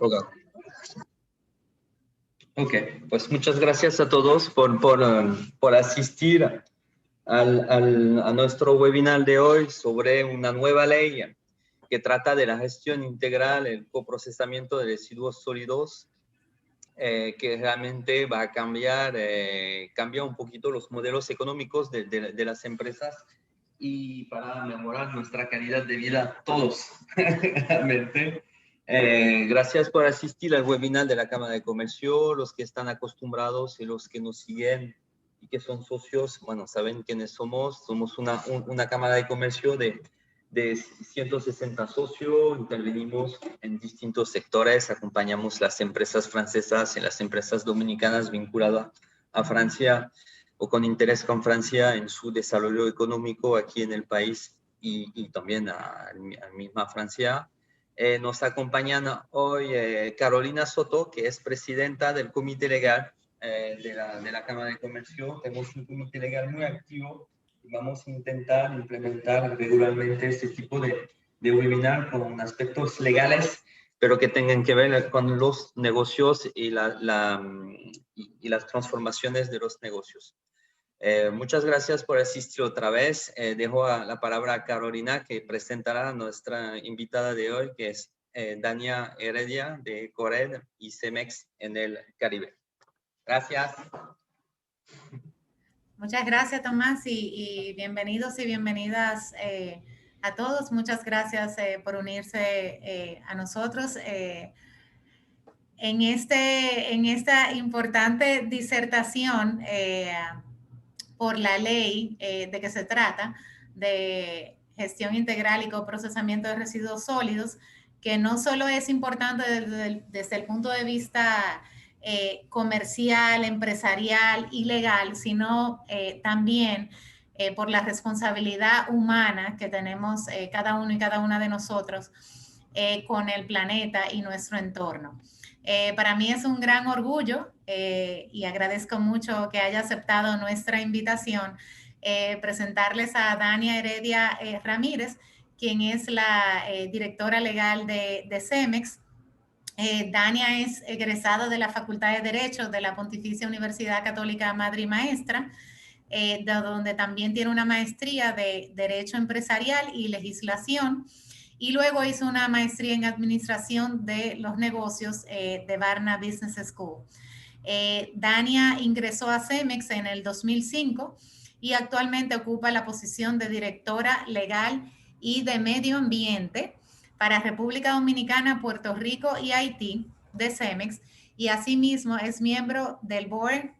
Okay. Ok, pues muchas gracias a todos por asistir a nuestro webinar de hoy sobre una nueva ley que trata de la gestión integral, el coprocesamiento de residuos sólidos, que realmente va a cambiar un poquito los modelos económicos de las empresas y para mejorar nuestra calidad de vida todos, realmente. Gracias por asistir al webinar de la Cámara de Comercio. Los que están acostumbrados y los que nos siguen y que son socios, bueno, saben quiénes somos. Somos una Cámara de Comercio de 160 socios, intervenimos en distintos sectores, acompañamos las empresas francesas y las empresas dominicanas vinculadas a Francia o con interés con Francia en su desarrollo económico aquí en el país y también a misma Francia. Nos acompañan hoy Carolina Soto, que es presidenta del Comité Legal de la Cámara de Comercio. Tenemos un comité legal muy activo y vamos a intentar implementar regularmente este tipo de webinar con aspectos legales, pero que tengan que ver con los negocios y las transformaciones de los negocios. Muchas gracias por asistir otra vez. Dejo la palabra a Carolina, que presentará a nuestra invitada de hoy, que es Dania Heredia de Cored y Cemex en el Caribe. Gracias. Muchas gracias, Tomás, y bienvenidos y bienvenidas a todos. Muchas gracias por unirse a nosotros. En esta importante disertación por la ley de que se trata, de gestión integral y coprocesamiento de residuos sólidos, que no solo es importante desde el punto de vista comercial, empresarial y legal, sino también por la responsabilidad humana que tenemos cada uno y cada una de nosotros con el planeta y nuestro entorno. Para mí es un gran orgullo y agradezco mucho que haya aceptado nuestra invitación presentarles a Dania Heredia Ramírez, quien es la directora legal de Cemex. Dania es egresada de la Facultad de Derecho de la Pontificia Universidad Católica Madre y Maestra, de donde también tiene una maestría de Derecho Empresarial y Legislación, y luego hizo una maestría en Administración de los Negocios de Varna Business School. Dania ingresó a Cemex en el 2005 y actualmente ocupa la posición de directora legal y de medio ambiente para República Dominicana, Puerto Rico y Haití de Cemex, y asimismo es miembro del board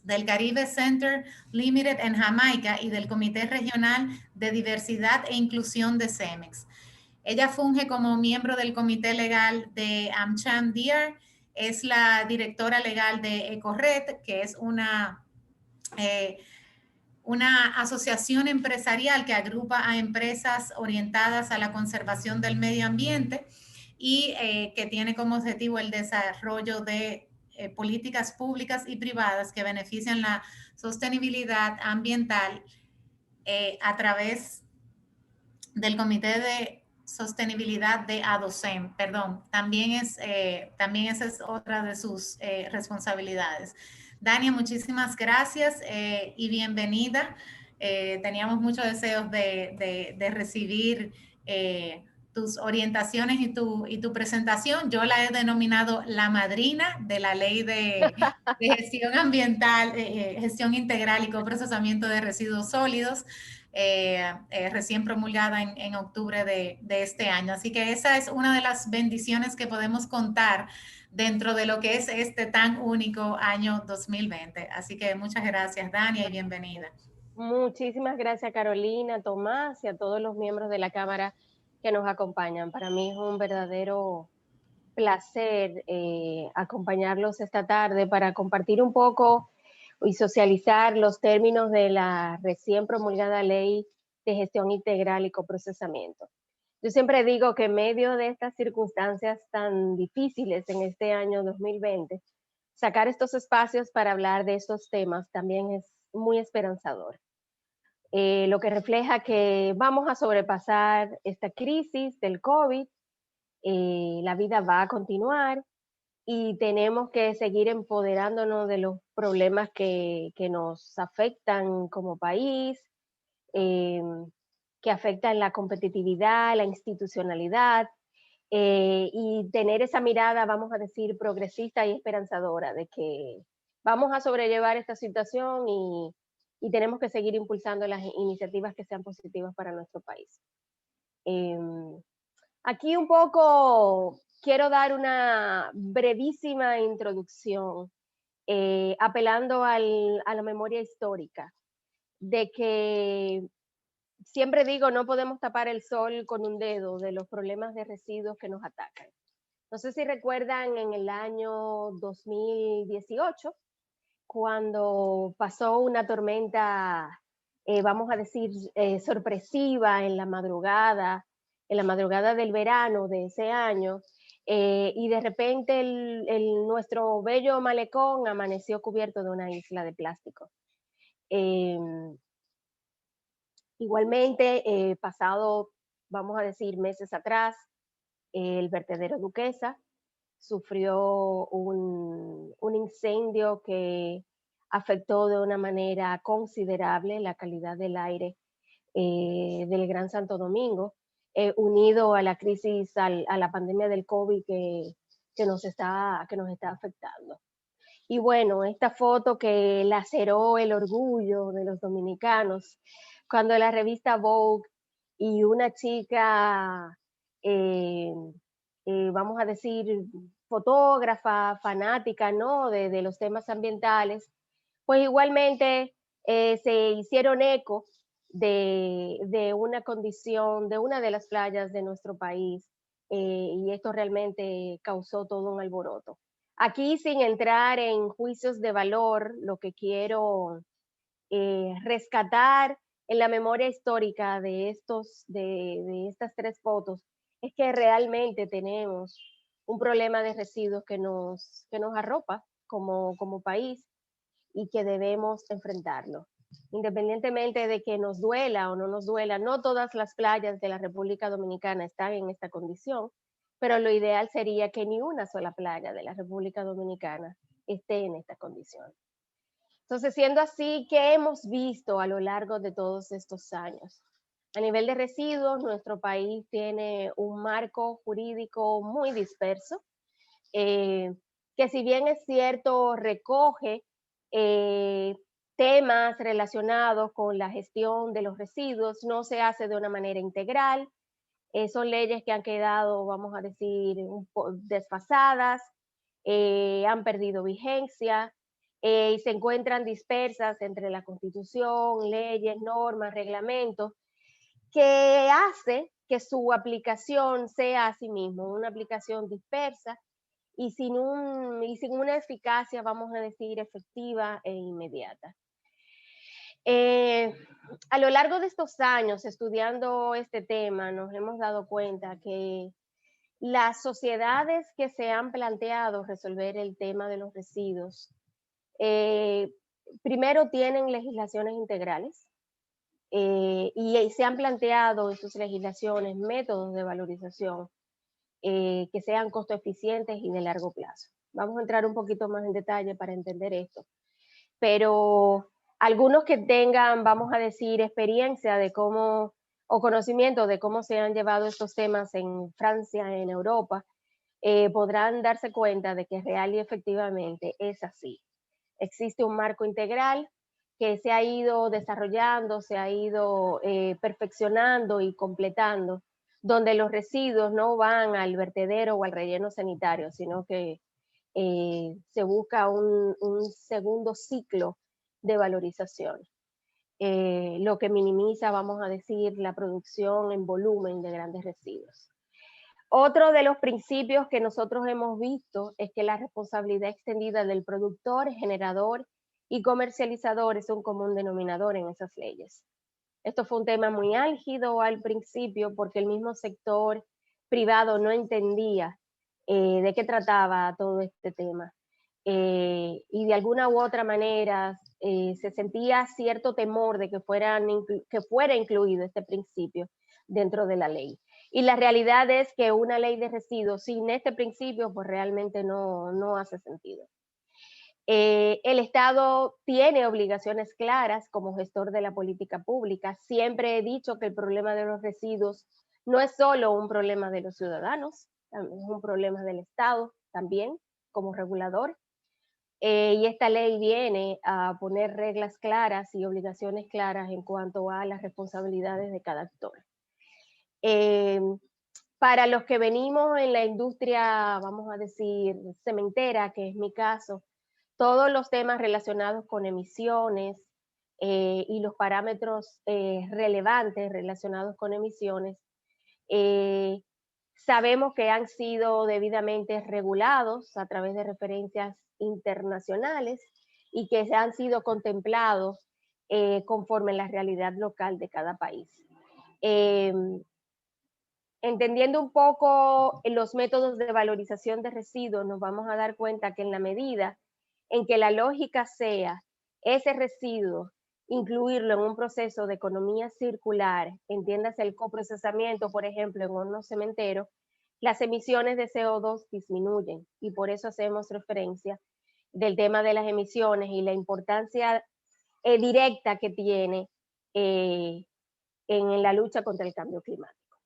del Caribe Center Limited en Jamaica y del Comité Regional de Diversidad e Inclusión de Cemex. Ella funge como miembro del Comité Legal de AmCham Deere, es la directora legal de EcoRed, que es una asociación empresarial que agrupa a empresas orientadas a la conservación del medio ambiente y que tiene como objetivo el desarrollo de políticas públicas y privadas que benefician la sostenibilidad ambiental a través del Comité de Sostenibilidad de ADOCEM, perdón, también esa es otra de sus responsabilidades. Dania, muchísimas gracias y bienvenida. Teníamos muchos deseos de recibir tus orientaciones y tu presentación. Yo la he denominado la madrina de la ley de gestión ambiental, gestión integral y coprocesamiento de residuos sólidos, recién promulgada en octubre de este año. Así que esa es una de las bendiciones que podemos contar dentro de lo que es este tan único año 2020. Así que muchas gracias, Dania, y bienvenida. Muchísimas gracias, Carolina, Tomás y a todos los miembros de la Cámara que nos acompañan. Para mí es un verdadero placer acompañarlos esta tarde para compartir un poco y socializar los términos de la recién promulgada Ley de Gestión Integral y Coprocesamiento. Yo siempre digo que en medio de estas circunstancias tan difíciles en este año 2020, sacar estos espacios para hablar de estos temas también es muy esperanzador. Lo que refleja que vamos a sobrepasar esta crisis del COVID La vida va a continuar y tenemos que seguir empoderándonos de los problemas que nos afectan como país, eh, que afectan la competitividad, la institucionalidad, y tener esa mirada, vamos a decir, progresista y esperanzadora de que vamos a sobrellevar esta situación y tenemos que seguir impulsando las iniciativas que sean positivas para nuestro país. Aquí un poco quiero dar una brevísima introducción, apelando a la memoria histórica, de que siempre digo, no podemos tapar el sol con un dedo de los problemas de residuos que nos atacan. No sé si recuerdan en el año 2018, cuando pasó una tormenta, vamos a decir, sorpresiva en la madrugada del verano de ese año, y de repente nuestro bello malecón amaneció cubierto de una isla de plástico. Igualmente, pasado, vamos a decir, meses atrás, el vertedero Duquesa sufrió un incendio que afectó de una manera considerable la calidad del aire del Gran Santo Domingo, unido a la crisis, a la pandemia del COVID que nos está afectando. Y bueno, esta foto que laceró el orgullo de los dominicanos, cuando la revista Vogue y una chica, eh, vamos a decir, fotógrafa, fanática, ¿no? De los temas ambientales, pues igualmente se hicieron eco de una condición, de una de las playas de nuestro país, y esto realmente causó todo un alboroto. Aquí, sin entrar en juicios de valor, lo que quiero rescatar en la memoria histórica de estas tres fotos es que realmente tenemos un problema de residuos que nos arropa como país y que debemos enfrentarlo. Independientemente de que nos duela o no nos duela, no todas las playas de la República Dominicana están en esta condición, pero lo ideal sería que ni una sola playa de la República Dominicana esté en esta condición. Entonces, siendo así, ¿qué hemos visto a lo largo de todos estos años? A nivel de residuos, nuestro país tiene un marco jurídico muy disperso, que si bien es cierto, recoge eh, temas relacionados con la gestión de los residuos, no se hace de una manera integral. Son leyes que han quedado, vamos a decir, un poco desfasadas, han perdido vigencia y se encuentran dispersas entre la Constitución, leyes, normas, reglamentos, que hace que su aplicación sea asimismo una aplicación dispersa y sin una eficacia, vamos a decir, efectiva e inmediata. A lo largo de estos años estudiando este tema, nos hemos dado cuenta que las sociedades que se han planteado resolver el tema de los residuos, primero tienen legislaciones integrales, y se han planteado en sus legislaciones métodos de valorización que sean costo eficientes y de largo plazo. Vamos a entrar un poquito más en detalle para entender esto. Pero algunos que tengan, vamos a decir, experiencia de cómo, o conocimiento de cómo se han llevado estos temas en Francia, en Europa, podrán darse cuenta de que real y efectivamente es así. Existe un marco integral que se ha ido desarrollando, se ha ido perfeccionando y completando, donde los residuos no van al vertedero o al relleno sanitario, sino que se busca un segundo ciclo de valorización, lo que minimiza, vamos a decir, la producción en volumen de grandes residuos. Otro de los principios que nosotros hemos visto es que la responsabilidad extendida del productor, generador y comercializador es un común denominador en esas leyes. Esto fue un tema muy álgido al principio porque el mismo sector privado no entendía de qué trataba todo este tema. Y de alguna u otra manera se sentía cierto temor de que fuera incluido este principio, dentro de la ley. Y la realidad es que una ley de residuos sin este principio, pues realmente no hace sentido. El Estado tiene obligaciones claras como gestor de la política pública. Siempre he dicho que el problema de los residuos no es solo un problema de los ciudadanos, es un problema del Estado también como regulador. Y esta ley viene a poner reglas claras y obligaciones claras en cuanto a las responsabilidades de cada actor. Para los que venimos en la industria, vamos a decir, cementera, que es mi caso, todos los temas relacionados con emisiones y los parámetros relevantes relacionados con emisiones, sabemos que han sido debidamente regulados a través de referencias internacionales y que se han sido contemplados conforme la realidad local de cada país. Entendiendo un poco los métodos de valorización de residuos, nos vamos a dar cuenta que en la medida en que la lógica sea ese residuo, incluirlo en un proceso de economía circular, entiéndase el coprocesamiento, por ejemplo, en hornos cementeros, las emisiones de CO2 disminuyen y por eso hacemos referencia del tema de las emisiones y la importancia directa que tiene en la lucha contra el cambio climático.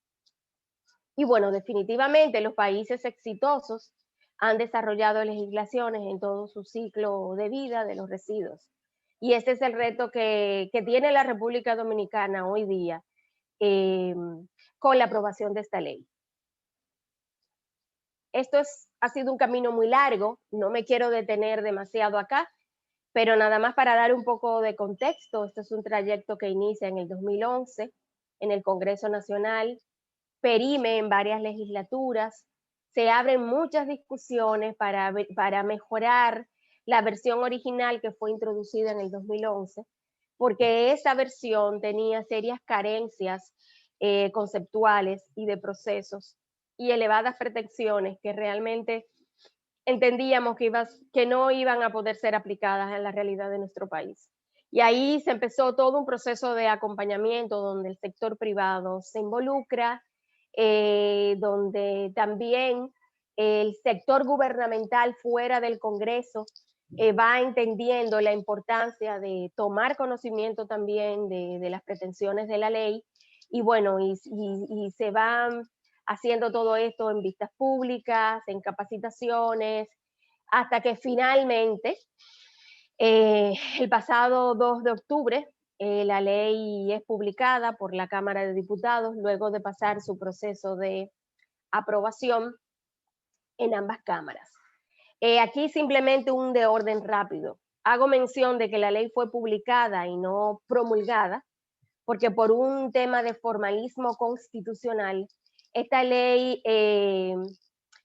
Y bueno, definitivamente los países exitosos han desarrollado legislaciones en todo su ciclo de vida de los residuos. Y este es el reto que tiene la República Dominicana hoy día con la aprobación de esta ley. Esto ha sido un camino muy largo, no me quiero detener demasiado acá, pero nada más para dar un poco de contexto, este es un trayecto que inicia en el 2011 en el Congreso Nacional, perime en varias legislaturas, se abren muchas discusiones para mejorar la versión original que fue introducida en el 2011, porque esa versión tenía serias carencias conceptuales y de procesos y elevadas pretensiones que realmente entendíamos que no iban a poder ser aplicadas en la realidad de nuestro país. Y ahí se empezó todo un proceso de acompañamiento donde el sector privado se involucra, donde también el sector gubernamental fuera del Congreso va entendiendo la importancia de tomar conocimiento también de las pretensiones de la ley y bueno, y se van haciendo todo esto en vistas públicas, en capacitaciones, hasta que finalmente el pasado 2 de octubre la ley es publicada por la Cámara de Diputados luego de pasar su proceso de aprobación en ambas cámaras. Aquí simplemente un de orden rápido. Hago mención de que la ley fue publicada y no promulgada, porque por un tema de formalismo constitucional, esta ley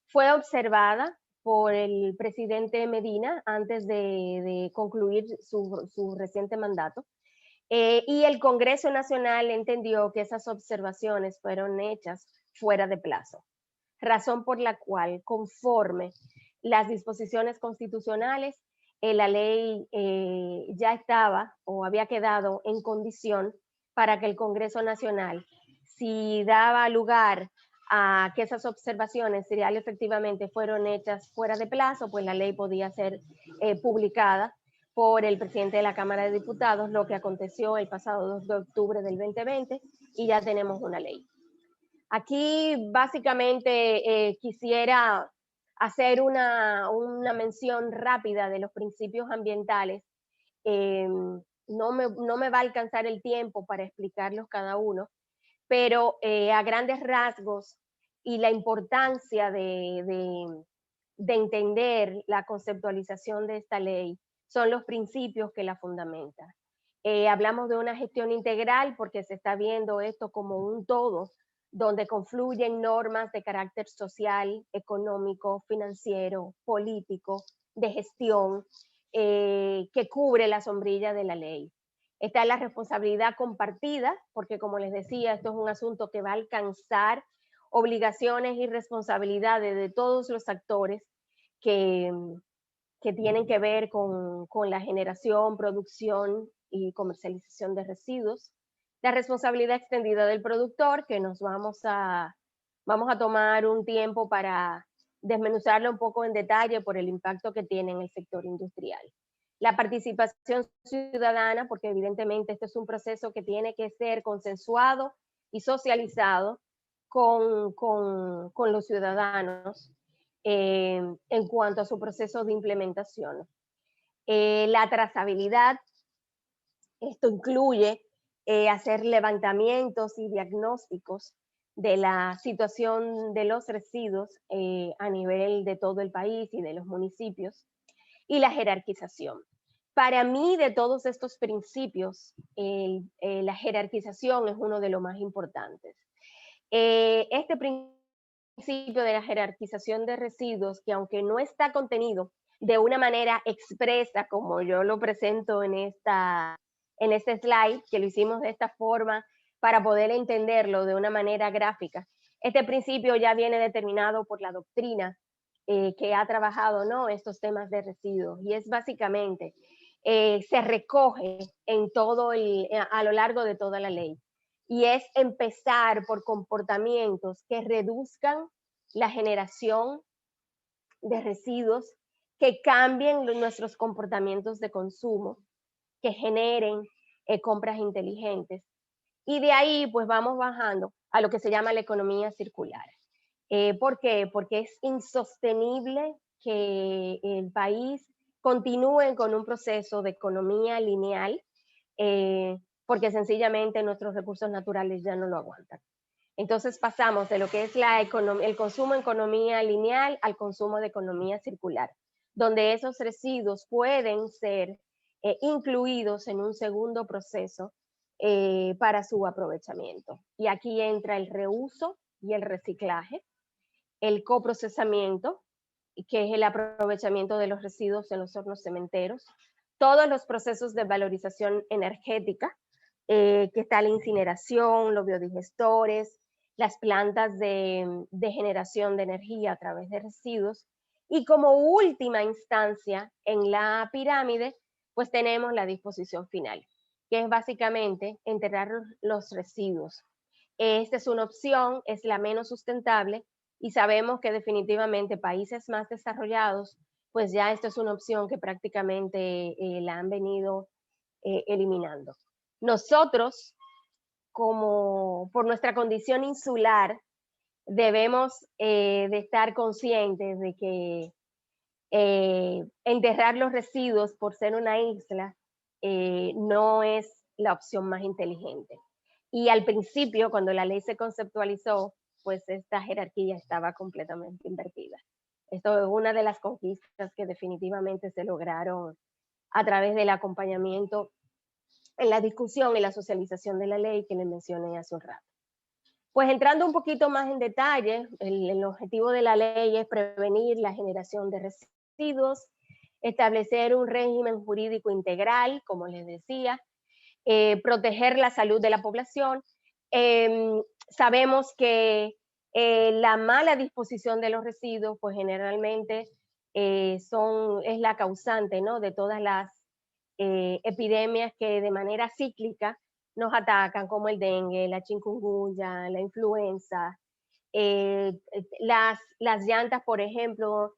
fue observada por el presidente Medina antes de concluir su reciente mandato. Y el Congreso Nacional entendió que esas observaciones fueron hechas fuera de plazo, razón por la cual, conforme las disposiciones constitucionales, la ley ya estaba o había quedado en condición para que el Congreso Nacional, si daba lugar a que esas observaciones real efectivamente fueron hechas fuera de plazo, pues la ley podía ser publicada por el presidente de la Cámara de Diputados, lo que aconteció el pasado 2 de octubre del 2020 y ya tenemos una ley. Aquí básicamente quisiera hacer una mención rápida de los principios ambientales. No me va a alcanzar el tiempo para explicarlos cada uno, pero a grandes rasgos y la importancia de entender la conceptualización de esta ley son los principios que la fundamentan. Hablamos de una gestión integral porque se está viendo esto como un todo, donde confluyen normas de carácter social, económico, financiero, político, de gestión, que cubre la sombrilla de la ley. Está la responsabilidad compartida, porque como les decía, esto es un asunto que va a alcanzar obligaciones y responsabilidades de todos los actores que tienen que ver con la generación, producción y comercialización de residuos. La responsabilidad extendida del productor, que nos vamos a tomar un tiempo para desmenuzarlo un poco en detalle por el impacto que tiene en el sector industrial. La participación ciudadana, porque evidentemente este es un proceso que tiene que ser consensuado y socializado con los ciudadanos en cuanto a su proceso de implementación. La trazabilidad, esto incluye hacer levantamientos y diagnósticos de la situación de los residuos a nivel de todo el país y de los municipios, y la jerarquización. Para mí, de todos estos principios, la jerarquización es uno de los más importantes. Este principio de la jerarquización de residuos, que aunque no está contenido de una manera expresa como yo lo presento en este slide, que lo hicimos de esta forma para poder entenderlo de una manera gráfica, este principio ya viene determinado por la doctrina que ha trabajado, ¿no?, estos temas de residuos, y es básicamente, se recoge en a lo largo de toda la ley, y es empezar por comportamientos que reduzcan la generación de residuos, que cambien nuestros comportamientos de consumo, que generen compras inteligentes. Y de ahí pues vamos bajando a lo que se llama la economía circular. ¿Por qué? Porque es insostenible que el país continúe con un proceso de economía lineal, porque sencillamente nuestros recursos naturales ya no lo aguantan. Entonces pasamos de lo que es el consumo en economía lineal al consumo de economía circular, donde esos residuos pueden ser incluidos en un segundo proceso para su aprovechamiento. Y aquí entra el reuso y el reciclaje, el coprocesamiento, que es el aprovechamiento de los residuos en los hornos cementeros, todos los procesos de valorización energética, que está la incineración, los biodigestores, las plantas de generación de energía a través de residuos, y como última instancia en la pirámide, pues tenemos la disposición final, que es básicamente enterrar los residuos. Esta es una opción, es la menos sustentable, y sabemos que definitivamente países más desarrollados, pues ya esto es una opción que prácticamente la han venido eliminando. Nosotros, como por nuestra condición insular, debemos de estar conscientes de que enterrar los residuos por ser una isla no es la opción más inteligente. Y al principio, cuando la ley se conceptualizó, pues esta jerarquía estaba completamente invertida. Esto es una de las conquistas que definitivamente se lograron a través del acompañamiento en la discusión y la socialización de la ley que les mencioné hace un rato. Pues entrando un poquito más en detalle, el objetivo de la ley es prevenir la generación de residuos, establecer un régimen jurídico integral, como les decía, proteger la salud de la población. Sabemos que la mala disposición de los residuos, pues generalmente es la causante, ¿no?, de todas las epidemias que de manera cíclica nos atacan, como el dengue, la chikungunya, la influenza, las llantas, por ejemplo,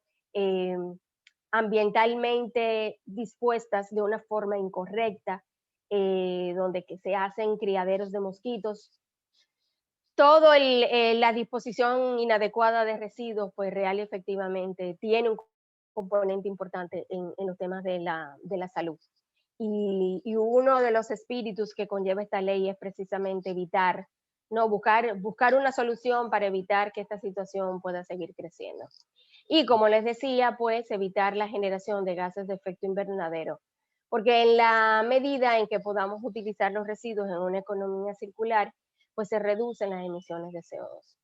ambientalmente dispuestas de una forma incorrecta, donde que se hacen criaderos de mosquitos. Todo la disposición inadecuada de residuos, pues real y efectivamente tiene un componente importante en los temas de la salud. Y uno de los espíritus que conlleva esta ley es precisamente evitar, no buscar una solución para evitar que esta situación pueda seguir creciendo. Y como les decía, pues evitar la generación de gases de efecto invernadero, porque en la medida en que podamos utilizar los residuos en una economía circular, pues se reducen las emisiones de CO2.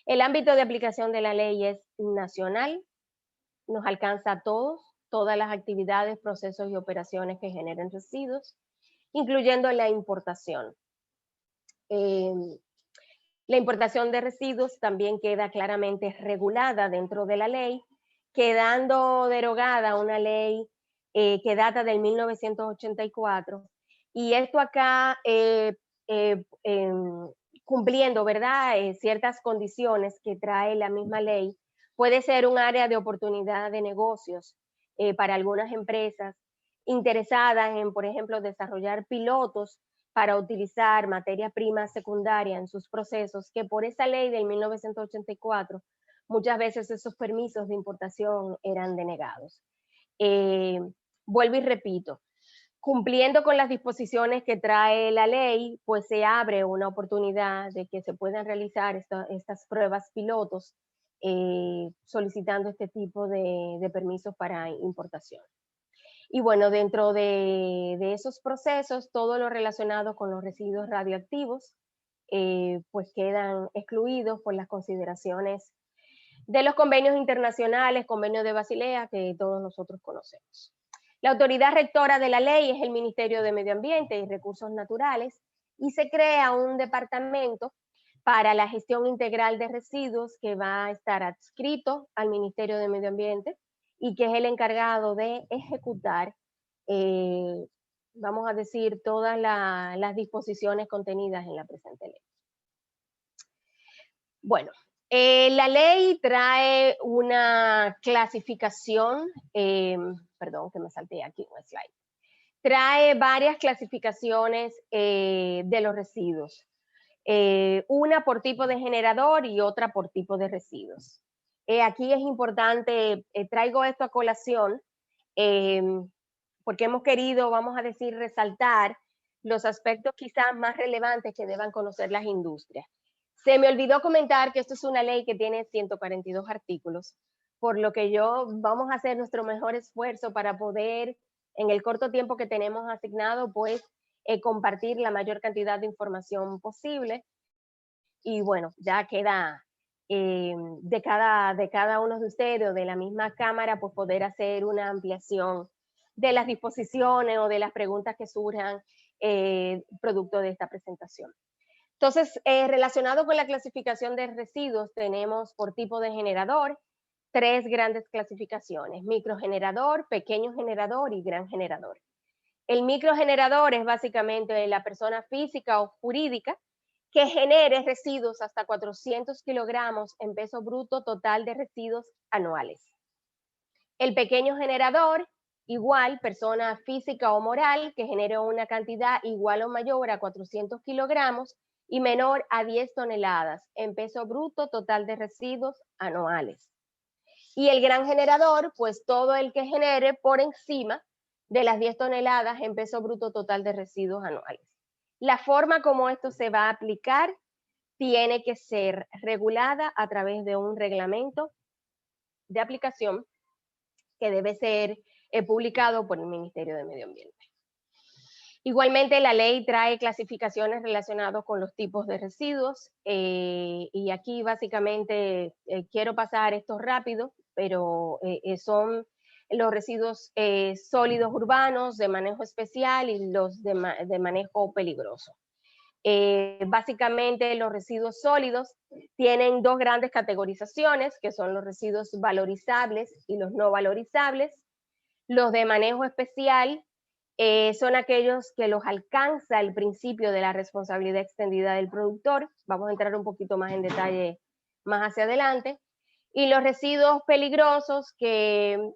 El ámbito de aplicación de la ley es nacional, nos alcanza a todos, todas las actividades, procesos y operaciones que generen residuos, incluyendo la importación. La importación de residuos también queda claramente regulada dentro de la ley, quedando derogada una ley que data del 1984. Y esto acá cumpliendo, ¿verdad? Ciertas condiciones que trae la misma ley, puede ser un área de oportunidad de negocios para algunas empresas interesadas en, por ejemplo, desarrollar pilotos para utilizar materia prima secundaria en sus procesos, que por esa ley del 1984, muchas veces esos permisos de importación eran denegados. Vuelvo y repito, cumpliendo con las disposiciones que trae la ley, pues se abre una oportunidad de que se puedan realizar estas pruebas pilotos solicitando este tipo de permisos para importación. Y bueno, dentro de esos procesos, todo lo relacionado con los residuos radioactivos, pues quedan excluidos por las consideraciones de los convenios internacionales, convenio de Basilea, que todos nosotros conocemos. La autoridad rectora de la ley es el Ministerio de Medio Ambiente y Recursos Naturales y se crea un departamento para la gestión integral de residuos que va a estar adscrito al Ministerio de Medio Ambiente y que es el encargado de ejecutar, vamos a decir, todas las disposiciones contenidas en la presente ley. Bueno, la ley trae una clasificación, perdón que me salté aquí un slide, trae varias clasificaciones de los residuos, una por tipo de generador y otra por tipo de residuos. Aquí es importante, traigo esto a colación, porque hemos querido, vamos a decir, resaltar los aspectos quizás más relevantes que deban conocer las industrias. Se me olvidó comentar que esto es una ley que tiene 142 artículos, por lo que vamos a hacer nuestro mejor esfuerzo para poder, en el corto tiempo que tenemos asignado, pues compartir la mayor cantidad de información posible. Y bueno, ya queda de cada uno de ustedes o de la misma Cámara, pues poder hacer una ampliación de las disposiciones o de las preguntas que surjan producto de esta presentación. Entonces, relacionado con la clasificación de residuos, tenemos por tipo de generador 3 grandes clasificaciones: microgenerador, pequeño generador y gran generador. El microgenerador es básicamente la persona física o jurídica que genere residuos hasta 400 kilogramos en peso bruto total de residuos anuales. El pequeño generador, igual, persona física o moral que genere una cantidad igual o mayor a 400 kilogramos y menor a 10 toneladas en peso bruto total de residuos anuales. Y el gran generador, pues todo el que genere por encima de las 10 toneladas en peso bruto total de residuos anuales. La forma como esto se va a aplicar tiene que ser regulada a través de un reglamento de aplicación que debe ser publicado por el Ministerio de Medio Ambiente. Igualmente, la ley trae clasificaciones relacionadas con los tipos de residuos y aquí básicamente quiero pasar esto rápido, pero son los residuos sólidos urbanos de manejo especial y los de manejo peligroso. Básicamente los residuos sólidos tienen 2 grandes categorizaciones, que son los residuos valorizables y los no valorizables. Los de manejo especial son aquellos que los alcanza el principio de la responsabilidad extendida del productor. Vamos a entrar un poquito más en detalle más hacia adelante. Y los residuos peligrosos que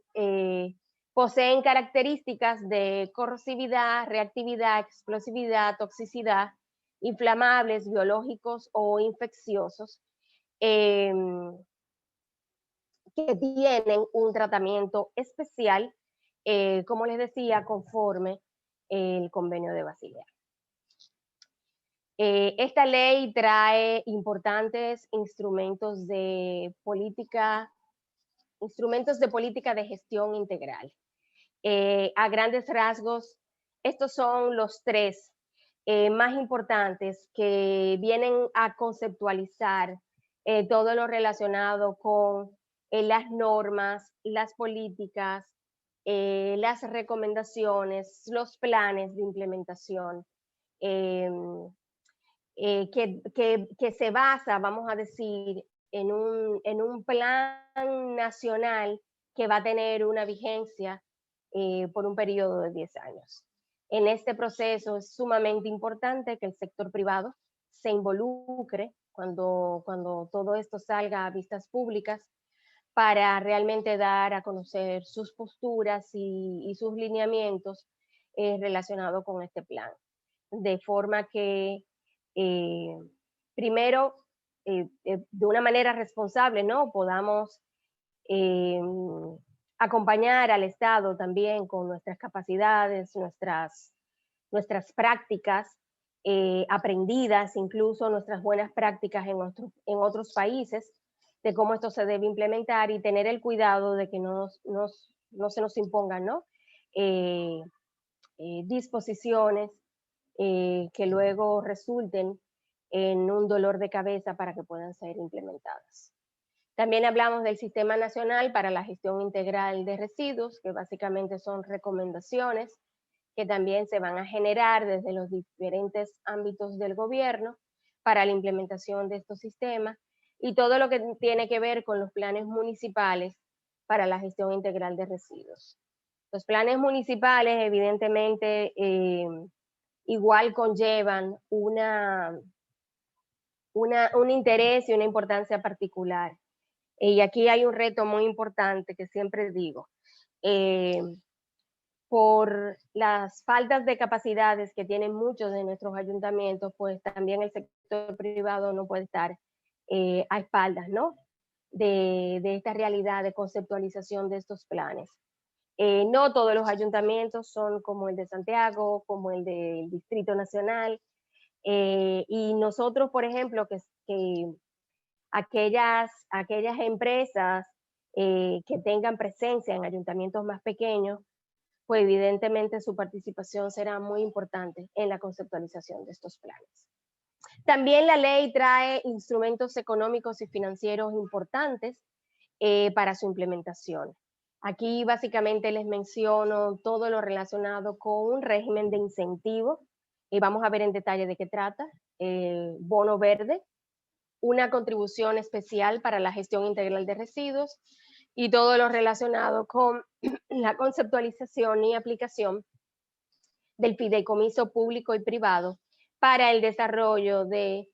poseen características de corrosividad, reactividad, explosividad, toxicidad, inflamables, biológicos o infecciosos, que tienen un tratamiento especial, como les decía, conforme el convenio de Basilea. Esta ley trae importantes instrumentos de política de gestión integral. A grandes rasgos, estos son los 3 más importantes que vienen a conceptualizar todo lo relacionado con las normas, las políticas, las recomendaciones, los planes de implementación, que se basa, vamos a decir, en un plan nacional que va a tener una vigencia por un periodo de 10 años. En este proceso es sumamente importante que el sector privado se involucre cuando todo esto salga a vistas públicas, para realmente dar a conocer sus posturas y sus lineamientos relacionados con este plan. De forma que, primero, de una manera responsable, ¿no? Podamos eh, acompañar al Estado también con nuestras capacidades, nuestras prácticas aprendidas, incluso nuestras buenas prácticas en otros países, de cómo esto se debe implementar y tener el cuidado de que no se nos impongan, ¿no? Disposiciones que luego resulten en un dolor de cabeza para que puedan ser implementadas. También hablamos del Sistema Nacional para la Gestión Integral de Residuos, que básicamente son recomendaciones que también se van a generar desde los diferentes ámbitos del gobierno para la implementación de estos sistemas, y todo lo que tiene que ver con los planes municipales para la gestión integral de residuos. Los planes municipales, evidentemente, igual conllevan un interés y una importancia particular. Y aquí hay un reto muy importante que siempre digo. Por las faltas de capacidades que tienen muchos de nuestros ayuntamientos, pues también el sector privado no puede estar a espaldas, ¿no? De esta realidad de conceptualización de estos planes. No todos los ayuntamientos son como el de Santiago, como el del Distrito Nacional, y nosotros, por ejemplo, que aquellas empresas que tengan presencia en ayuntamientos más pequeños, pues evidentemente su participación será muy importante en la conceptualización de estos planes. También la ley trae instrumentos económicos y financieros importantes para su implementación. Aquí básicamente les menciono todo lo relacionado con un régimen de incentivo, y vamos a ver en detalle de qué trata. Bono verde, una contribución especial para la gestión integral de residuos, y todo lo relacionado con la conceptualización y aplicación del fideicomiso público y privado para el desarrollo de,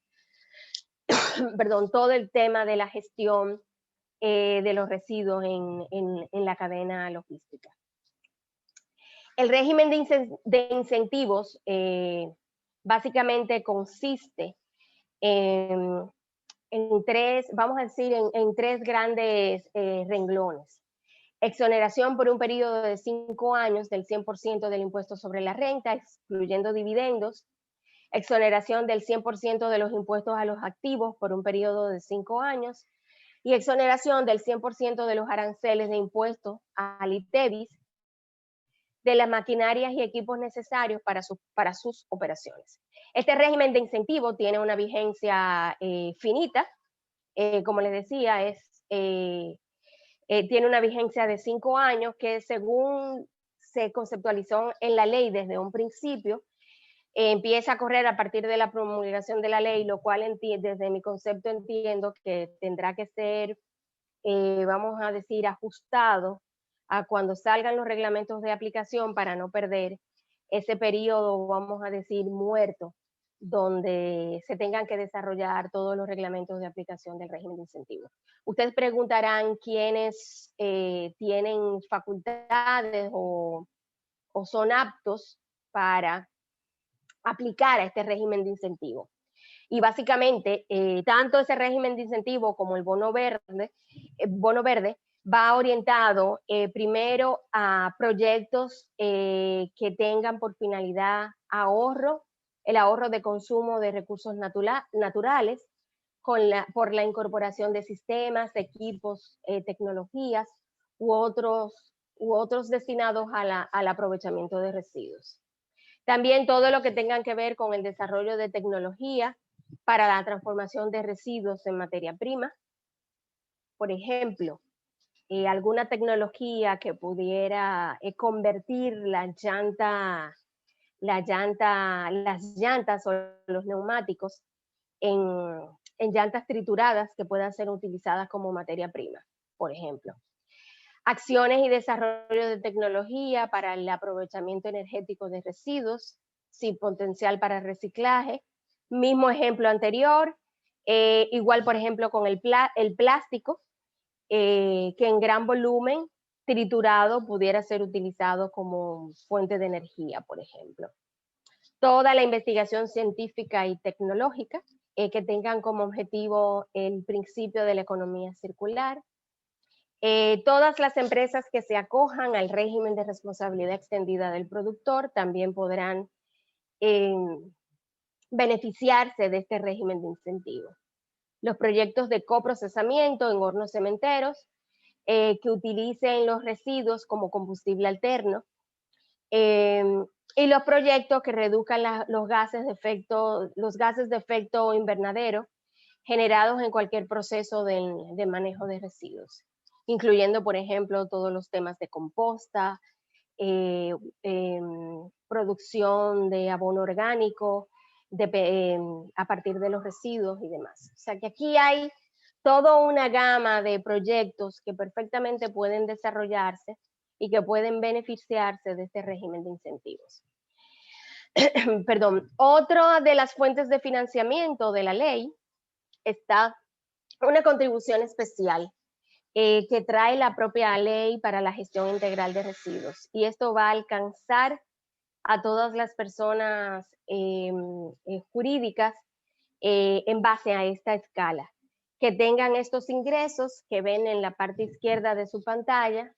todo el tema de la gestión de los residuos en la cadena logística. El régimen de incentivos básicamente consiste en tres, vamos a decir, en tres grandes renglones. Exoneración por un periodo de 5 años del 100% del impuesto sobre la renta, excluyendo dividendos. Exoneración del 100% de los impuestos a los activos por un periodo de 5 años. Y exoneración del 100% de los aranceles de impuestos al ITEVIS, de las maquinarias y equipos necesarios para sus operaciones. Este régimen de incentivo tiene una vigencia finita, como les decía, tiene una vigencia de 5 años, que según se conceptualizó en la ley desde un principio, empieza a correr a partir de la promulgación de la ley, lo cual desde mi concepto entiendo que tendrá que ser, vamos a decir, ajustado a cuando salgan los reglamentos de aplicación, para no perder ese periodo, vamos a decir, muerto, donde se tengan que desarrollar todos los reglamentos de aplicación del régimen de incentivos. Ustedes preguntarán quiénes tienen facultades o son aptos para aplicar a este régimen de incentivo. Y básicamente, tanto ese régimen de incentivo como el bono verde va orientado primero a proyectos que tengan por finalidad el ahorro de consumo de recursos naturales, por la incorporación de sistemas, equipos, tecnologías u otros destinados al aprovechamiento de residuos. También todo lo que tengan que ver con el desarrollo de tecnología para la transformación de residuos en materia prima. Por ejemplo, alguna tecnología que pudiera convertir las llantas o los neumáticos en llantas trituradas que puedan ser utilizadas como materia prima, por ejemplo. Acciones y desarrollo de tecnología para el aprovechamiento energético de residuos sin potencial para reciclaje. Mismo ejemplo anterior, igual por ejemplo con el plástico, que en gran volumen triturado pudiera ser utilizado como fuente de energía, por ejemplo. Toda la investigación científica y tecnológica que tengan como objetivo el principio de la economía circular. Todas las empresas que se acojan al régimen de responsabilidad extendida del productor también podrán beneficiarse de este régimen de incentivos. Los proyectos de coprocesamiento en hornos cementeros que utilicen los residuos como combustible alterno, y los proyectos que reduzcan los gases de efecto invernadero generados en cualquier proceso de manejo de residuos, incluyendo, por ejemplo, todos los temas de composta, producción de abono orgánico a partir de los residuos y demás. O sea que aquí hay toda una gama de proyectos que perfectamente pueden desarrollarse y que pueden beneficiarse de este régimen de incentivos. Perdón. Otra de las fuentes de financiamiento de la ley está una contribución especial que trae la propia ley para la gestión integral de residuos. Y esto va a alcanzar a todas las personas jurídicas en base a esta escala, que tengan estos ingresos que ven en la parte izquierda de su pantalla,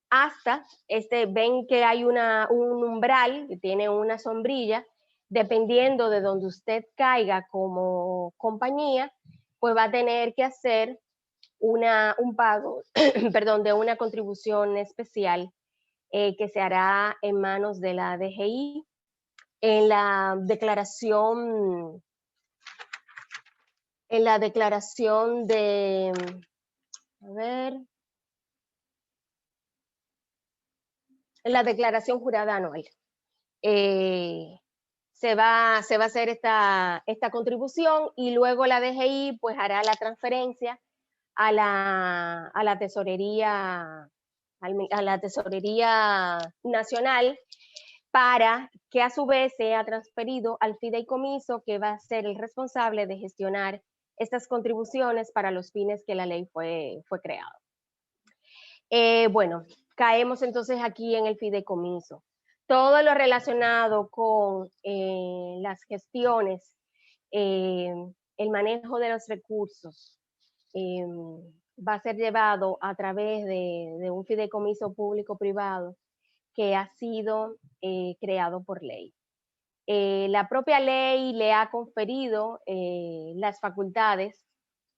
hasta ven que hay un umbral que tiene una sombrilla, dependiendo de donde usted caiga como compañía, pues va a tener que hacer un pago, perdón, de una contribución especial que se hará en manos de la DGI en la declaración de, a ver, en la declaración jurada anual. Se va a hacer esta contribución y luego la DGI pues hará la transferencia a la tesorería nacional, para que a su vez sea transferido al fideicomiso, que va a ser el responsable de gestionar estas contribuciones para los fines que la ley fue creada. Bueno, caemos entonces aquí en el fideicomiso. Todo lo relacionado con las gestiones, el manejo de los recursos, va a ser llevado a través de un fideicomiso público-privado que ha sido creado por ley. La propia ley le ha conferido las facultades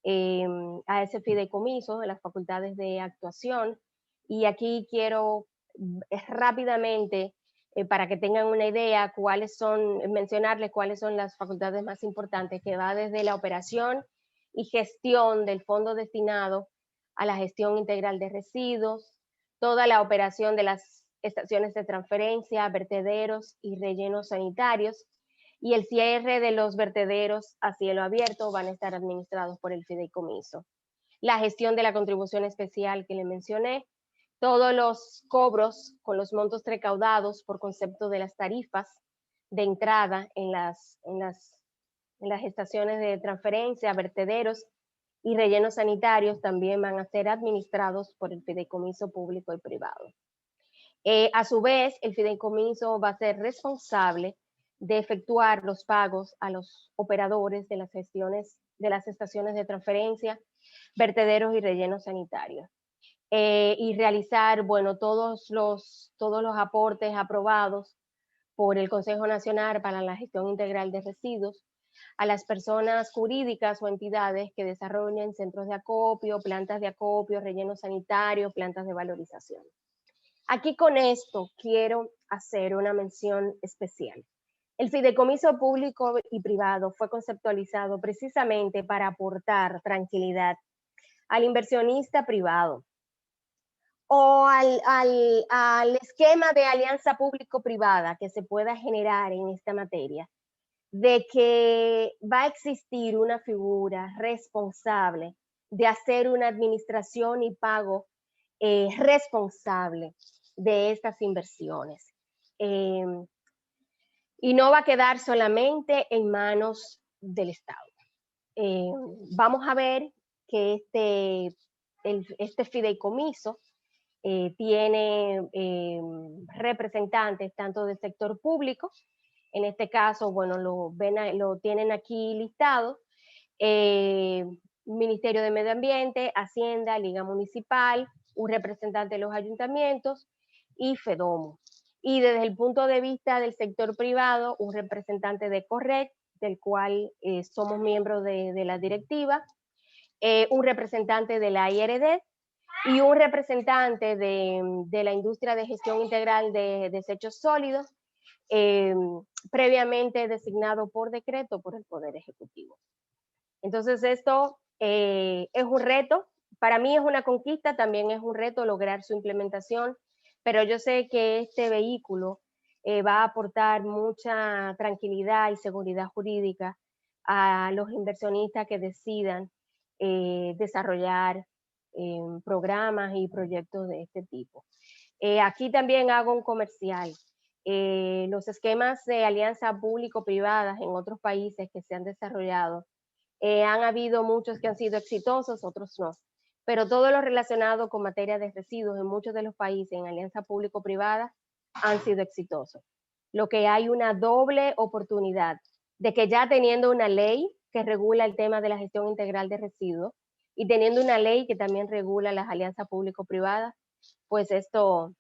a ese fideicomiso, las facultades de actuación, y aquí quiero rápidamente, para que tengan una idea, mencionarles cuáles son las facultades más importantes, que va desde la operación y gestión del fondo destinado a la gestión integral de residuos, toda la operación de las estaciones de transferencia, vertederos y rellenos sanitarios, y el cierre de los vertederos a cielo abierto van a estar administrados por el fideicomiso. La gestión de la contribución especial que le mencioné, todos los cobros con los montos recaudados por concepto de las tarifas de entrada en las estaciones de transferencia, vertederos y rellenos sanitarios también van a ser administrados por el fideicomiso público y privado. A su vez, el fideicomiso va a ser responsable de efectuar los pagos a los operadores de las gestiones de las estaciones de transferencia, vertederos y rellenos sanitarios. Y realizar, bueno, todos los aportes aprobados por el Consejo Nacional para la Gestión Integral de Residuos a las personas jurídicas o entidades que desarrollen centros de acopio, plantas de acopio, rellenos sanitarios, plantas de valorización. Aquí con esto quiero hacer una mención especial. El fideicomiso público y privado fue conceptualizado precisamente para aportar tranquilidad al inversionista privado o al esquema de alianza público-privada que se pueda generar en esta materia, de que va a existir una figura responsable de hacer una administración y pago responsable de estas inversiones. Y no va a quedar solamente en manos del Estado. Vamos a ver que este fideicomiso tiene representantes tanto del sector público, en este caso, bueno, lo tienen aquí listado, Ministerio de Medio Ambiente, Hacienda, Liga Municipal, un representante de los ayuntamientos y FEDOMO. Y desde el punto de vista del sector privado, un representante de Correc, del cual somos miembros de la directiva, un representante de la IRD y un representante de la industria de gestión integral de desechos sólidos, previamente designado por decreto por el Poder Ejecutivo. Entonces esto es un reto, para mí es una conquista, también es un reto lograr su implementación, pero yo sé que este vehículo va a aportar mucha tranquilidad y seguridad jurídica a los inversionistas que decidan desarrollar programas y proyectos de este tipo. Aquí también hago un comercial. Los esquemas de alianza público-privadas en otros países que se han desarrollado, han habido muchos que han sido exitosos, otros no. Pero todo lo relacionado con materia de residuos en muchos de los países en alianza público-privada han sido exitosos. Lo que hay una doble oportunidad de que ya teniendo una ley que regula el tema de la gestión integral de residuos y teniendo una ley que también regula las alianzas público-privadas, pues esto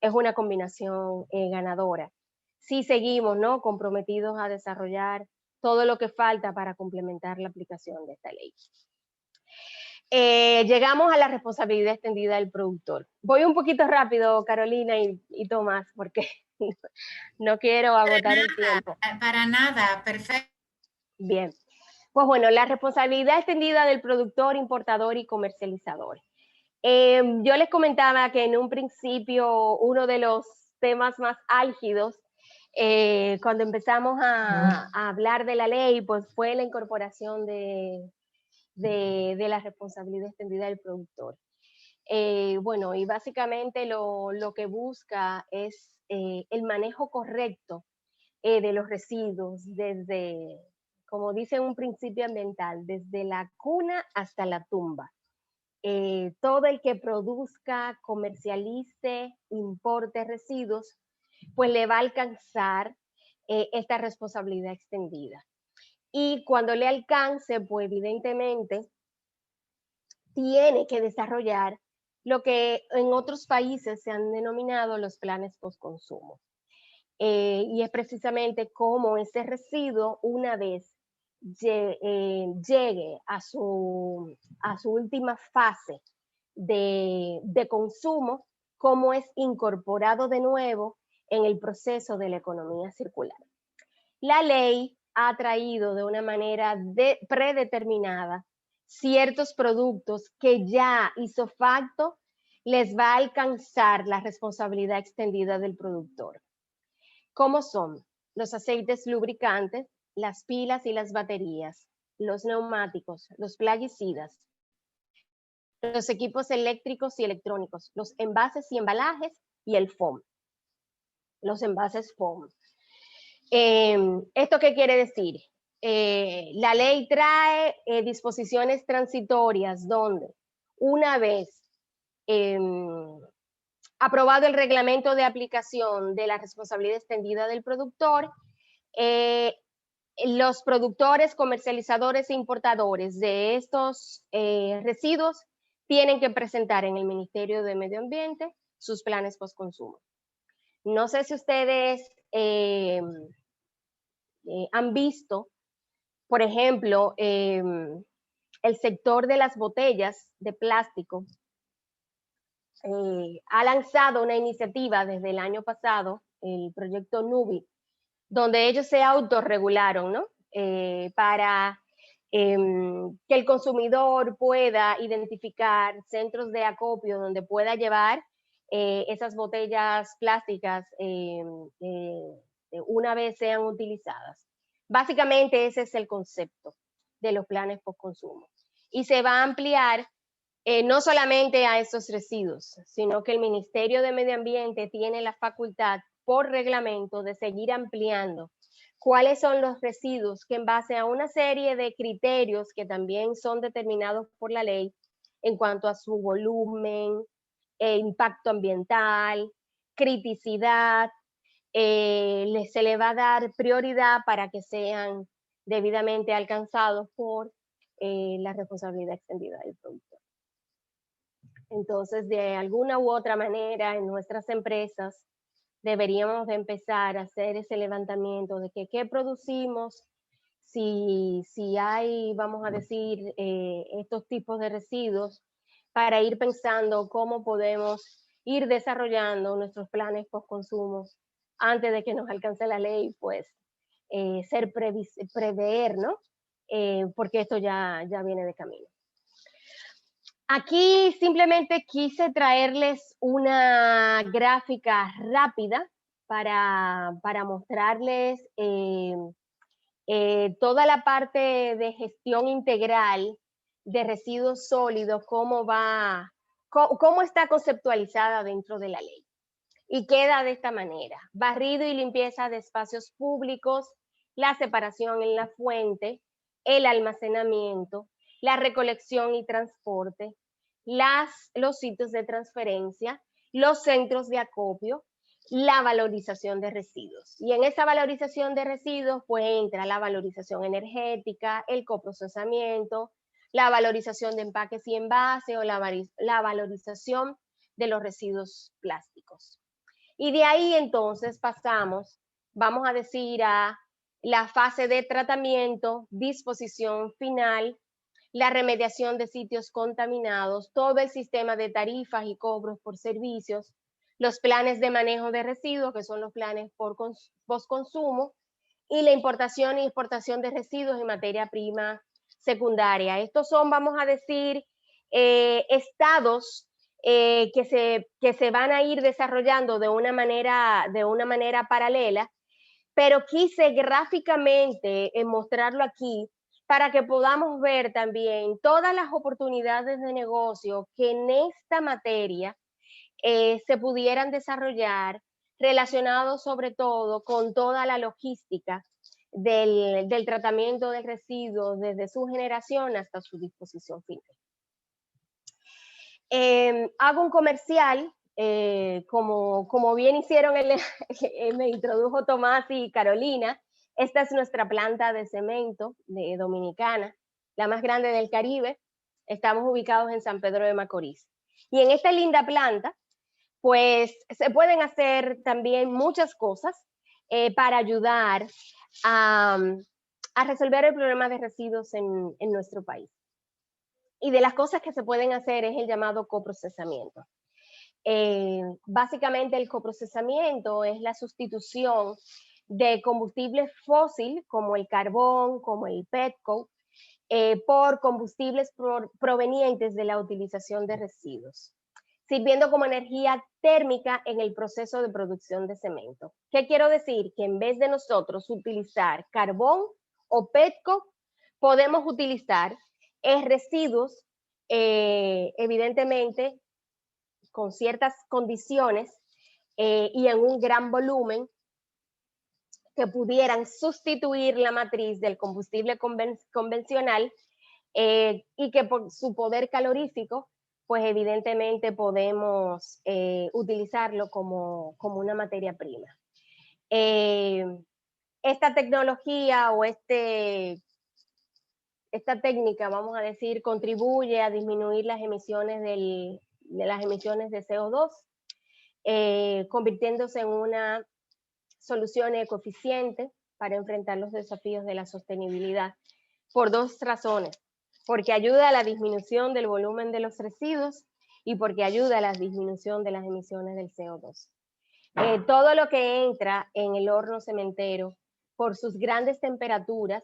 es una combinación ganadora. Si seguimos, ¿no?, comprometidos a desarrollar todo lo que falta para complementar la aplicación de esta ley. Llegamos a la responsabilidad extendida del productor. Voy un poquito rápido, Carolina y Tomás, porque no quiero agotar el tiempo. Para nada, perfecto. Bien, pues bueno, la responsabilidad extendida del productor, importador y comercializador. Yo les comentaba que en un principio uno de los temas más álgidos cuando empezamos a hablar de la ley, pues fue la incorporación de la responsabilidad extendida del productor. Bueno, y básicamente lo que busca es el manejo correcto de los residuos desde, como dice un principio ambiental, desde la cuna hasta la tumba. Todo el que produzca, comercialice, importe residuos, pues le va a alcanzar esta responsabilidad extendida. Y cuando le alcance, pues evidentemente tiene que desarrollar lo que en otros países se han denominado los planes postconsumo. Y es precisamente cómo ese residuo, una vez llegue a su última fase de consumo, cómo es incorporado de nuevo en el proceso de la economía circular. La ley ha traído de una manera predeterminada ciertos productos que ya hizo facto les va a alcanzar la responsabilidad extendida del productor. ¿Cómo son? Los aceites lubricantes, las pilas y las baterías, los neumáticos, los plaguicidas, los equipos eléctricos y electrónicos, los envases y embalajes y el foam. Los envases foam. ¿Esto qué quiere decir? La ley trae disposiciones transitorias donde una vez aprobado el reglamento de aplicación de la responsabilidad extendida del productor, los productores, comercializadores e importadores de estos residuos tienen que presentar en el Ministerio de Medio Ambiente sus planes postconsumo. No sé si ustedes han visto, por ejemplo, el sector de las botellas de plástico ha lanzado una iniciativa desde el año pasado, el proyecto NUBI, donde ellos se autorregularon, ¿no? Para que el consumidor pueda identificar centros de acopio donde pueda llevar esas botellas plásticas una vez sean utilizadas. Básicamente ese es el concepto de los planes postconsumo. Y se va a ampliar no solamente a esos residuos, sino que el Ministerio de Medio Ambiente tiene la facultad por reglamento de seguir ampliando cuáles son los residuos que en base a una serie de criterios que también son determinados por la ley en cuanto a su volumen, impacto ambiental, criticidad, se le va a dar prioridad para que sean debidamente alcanzados por la responsabilidad extendida del productor. Entonces, de alguna u otra manera, en nuestras empresas deberíamos de empezar a hacer ese levantamiento de que qué producimos, si hay, vamos a decir, estos tipos de residuos, para ir pensando cómo podemos ir desarrollando nuestros planes post-consumo antes de que nos alcance la ley, pues prever, ¿no? Porque esto ya viene de camino. Aquí simplemente quise traerles una gráfica rápida para mostrarles toda la parte de gestión integral de residuos sólidos, cómo está conceptualizada dentro de la ley. Y queda de esta manera: barrido y limpieza de espacios públicos, la separación en la fuente, el almacenamiento, la recolección y transporte, los sitios de transferencia, los centros de acopio, la valorización de residuos. Y en esa valorización de residuos pues entra la valorización energética, el coprocesamiento, la valorización de empaques y envases o la valorización de los residuos plásticos. Y de ahí entonces pasamos, vamos a decir, a la fase de tratamiento, disposición final, la remediación de sitios contaminados, todo el sistema de tarifas y cobros por servicios, los planes de manejo de residuos, que son los planes por postconsumo, y la importación y exportación de residuos y materia prima secundaria. Estos son, vamos a decir, estados que se van a ir desarrollando de una manera paralela, pero quise gráficamente mostrarlo aquí para que podamos ver también todas las oportunidades de negocio que en esta materia se pudieran desarrollar, relacionados sobre todo con toda la logística del tratamiento de residuos desde su generación hasta su disposición final. Hago un comercial, como bien hicieron, me introdujo Tomás y Carolina. Esta es nuestra planta de cemento dominicana, la más grande del Caribe. Estamos ubicados en San Pedro de Macorís. Y en esta linda planta, pues se pueden hacer también muchas cosas para ayudar a resolver el problema de residuos en nuestro país. Y de las cosas que se pueden hacer es el llamado coprocesamiento. Básicamente el coprocesamiento es la sustitución de combustibles fósiles como el carbón, como el petcoke, por combustibles provenientes de la utilización de residuos, sirviendo como energía térmica en el proceso de producción de cemento. ¿Qué quiero decir? Que en vez de nosotros utilizar carbón o petcoke, podemos utilizar residuos, evidentemente, con ciertas condiciones y en un gran volumen, que pudieran sustituir la matriz del combustible convencional y que por su poder calorífico, pues evidentemente podemos utilizarlo como una materia prima. Esta tecnología o esta técnica, vamos a decir, contribuye a disminuir las emisiones de CO2, convirtiéndose en una solución ecoeficiente para enfrentar los desafíos de la sostenibilidad, por dos razones: porque ayuda a la disminución del volumen de los residuos y porque ayuda a la disminución de las emisiones del CO2. Todo lo que entra en el horno cementero por sus grandes temperaturas,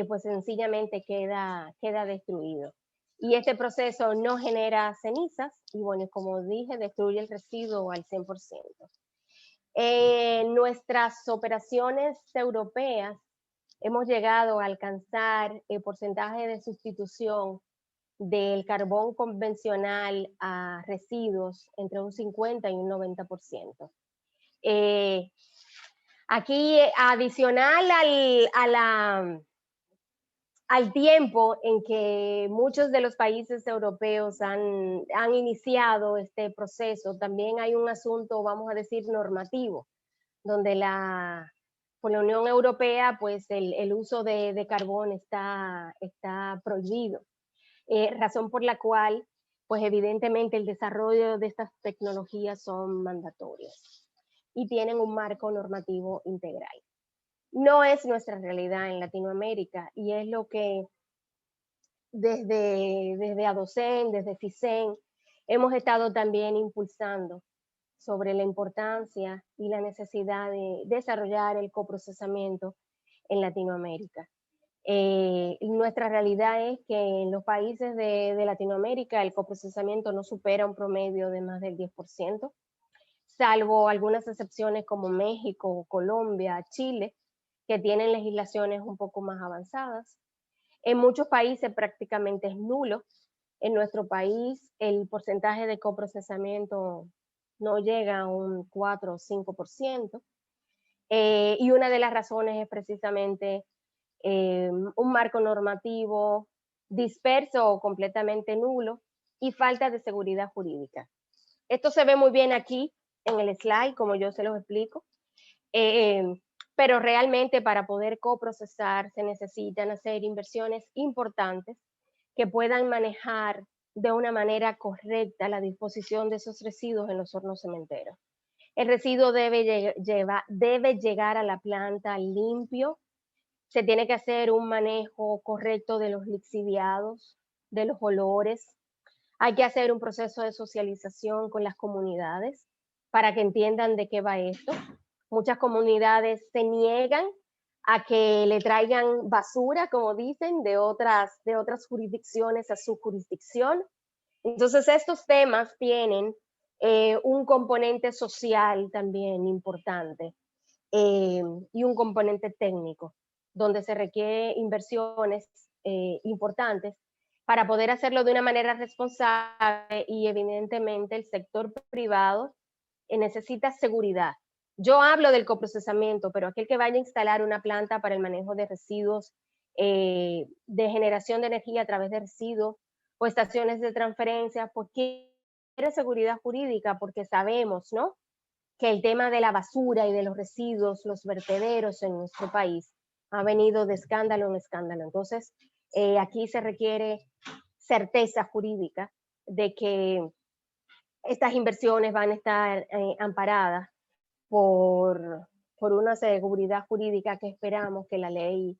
pues sencillamente queda destruido. Y este proceso no genera cenizas y, bueno, como dije, destruye el residuo al 100%. Nuestras operaciones europeas hemos llegado a alcanzar porcentaje de sustitución del carbón convencional a residuos entre un 50 y un 90%. Aquí, adicional al tiempo en que muchos de los países europeos han iniciado este proceso, también hay un asunto, vamos a decir, normativo, donde por la Unión Europea, pues el uso de carbón está prohibido, razón por la cual, pues evidentemente el desarrollo de estas tecnologías son mandatorias y tienen un marco normativo integral. No es nuestra realidad en Latinoamérica y es lo que desde ADOCEN, desde FICEN, hemos estado también impulsando sobre la importancia y la necesidad de desarrollar el coprocesamiento en Latinoamérica. Nuestra realidad es que en los países de Latinoamérica el coprocesamiento no supera un promedio de más del 10%, salvo algunas excepciones como México, Colombia, Chile, que tienen legislaciones un poco más avanzadas. En muchos países prácticamente es nulo. En nuestro país el porcentaje de coprocesamiento no llega a un 4 o 5%. Y una de las razones es precisamente un marco normativo disperso o completamente nulo y falta de seguridad jurídica. Esto se ve muy bien aquí en el slide, como yo se los explico. Pero realmente para poder coprocesar se necesitan hacer inversiones importantes que puedan manejar de una manera correcta la disposición de esos residuos en los hornos cementeros. El residuo debe llegar a la planta limpio, se tiene que hacer un manejo correcto de los lixiviados, de los olores, hay que hacer un proceso de socialización con las comunidades para que entiendan de qué va esto. Muchas comunidades se niegan a que le traigan basura, como dicen, de otras jurisdicciones a su jurisdicción. Entonces, estos temas tienen un componente social también importante y un componente técnico, donde se requiere inversiones importantes para poder hacerlo de una manera responsable y evidentemente el sector privado necesita seguridad. Yo hablo del coprocesamiento, pero aquel que vaya a instalar una planta para el manejo de residuos, de generación de energía a través de residuos o estaciones de transferencia, pues quiere seguridad jurídica porque sabemos, ¿no?, que el tema de la basura y de los residuos, los vertederos en nuestro país ha venido de escándalo en escándalo. Entonces, aquí se requiere certeza jurídica de que estas inversiones van a estar amparadas por una seguridad jurídica que esperamos que la ley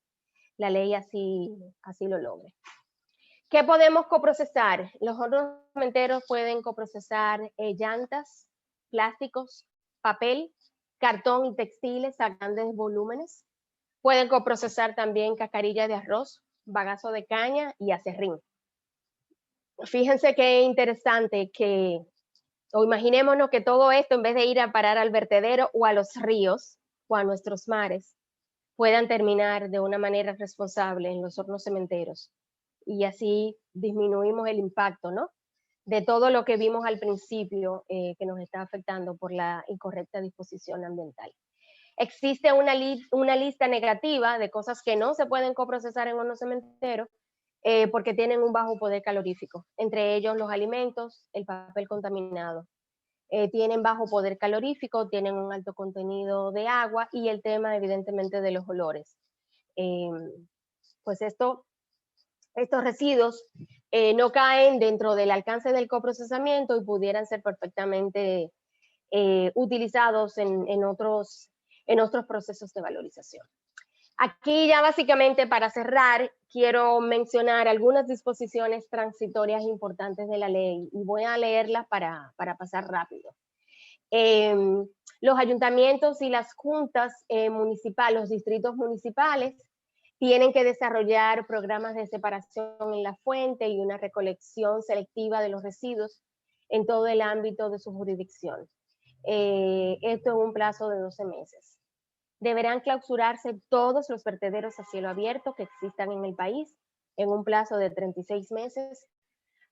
así lo logre. ¿Qué podemos coprocesar? Los hornos cementeros pueden coprocesar llantas, plásticos, papel, cartón y textiles a grandes volúmenes. Pueden coprocesar también cascarilla de arroz, bagazo de caña y acerrín. Fíjense qué interesante o imaginémonos que todo esto, en vez de ir a parar al vertedero o a los ríos o a nuestros mares, puedan terminar de una manera responsable en los hornos cementeros. Y así disminuimos el impacto, ¿no?, de todo lo que vimos al principio que nos está afectando por la incorrecta disposición ambiental. Existe una lista negativa de cosas que no se pueden coprocesar en hornos cementeros porque tienen un bajo poder calorífico, entre ellos los alimentos, el papel contaminado. Tienen bajo poder calorífico, tienen un alto contenido de agua y el tema evidentemente de los olores. Pues estos residuos no caen dentro del alcance del coprocesamiento y pudieran ser perfectamente utilizados en otros procesos de valorización. Aquí ya básicamente para cerrar, quiero mencionar algunas disposiciones transitorias importantes de la ley y voy a leerlas para pasar rápido. Los ayuntamientos y las juntas municipales, los distritos municipales, tienen que desarrollar programas de separación en la fuente y una recolección selectiva de los residuos en todo el ámbito de su jurisdicción. Esto en un plazo de 12 meses. Deberán clausurarse todos los vertederos a cielo abierto que existan en el país en un plazo de 36 meses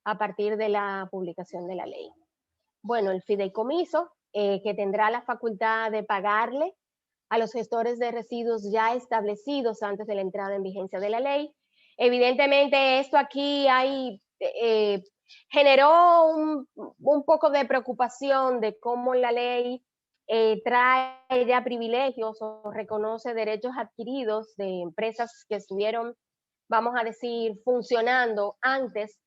a partir de la publicación de la ley. Bueno, el fideicomiso, que tendrá la facultad de pagarle a los gestores de residuos ya establecidos antes de la entrada en vigencia de la ley. Evidentemente, esto aquí generó un poco de preocupación de cómo la ley trae ya privilegios o reconoce derechos adquiridos de empresas que estuvieron, vamos a decir, funcionando antes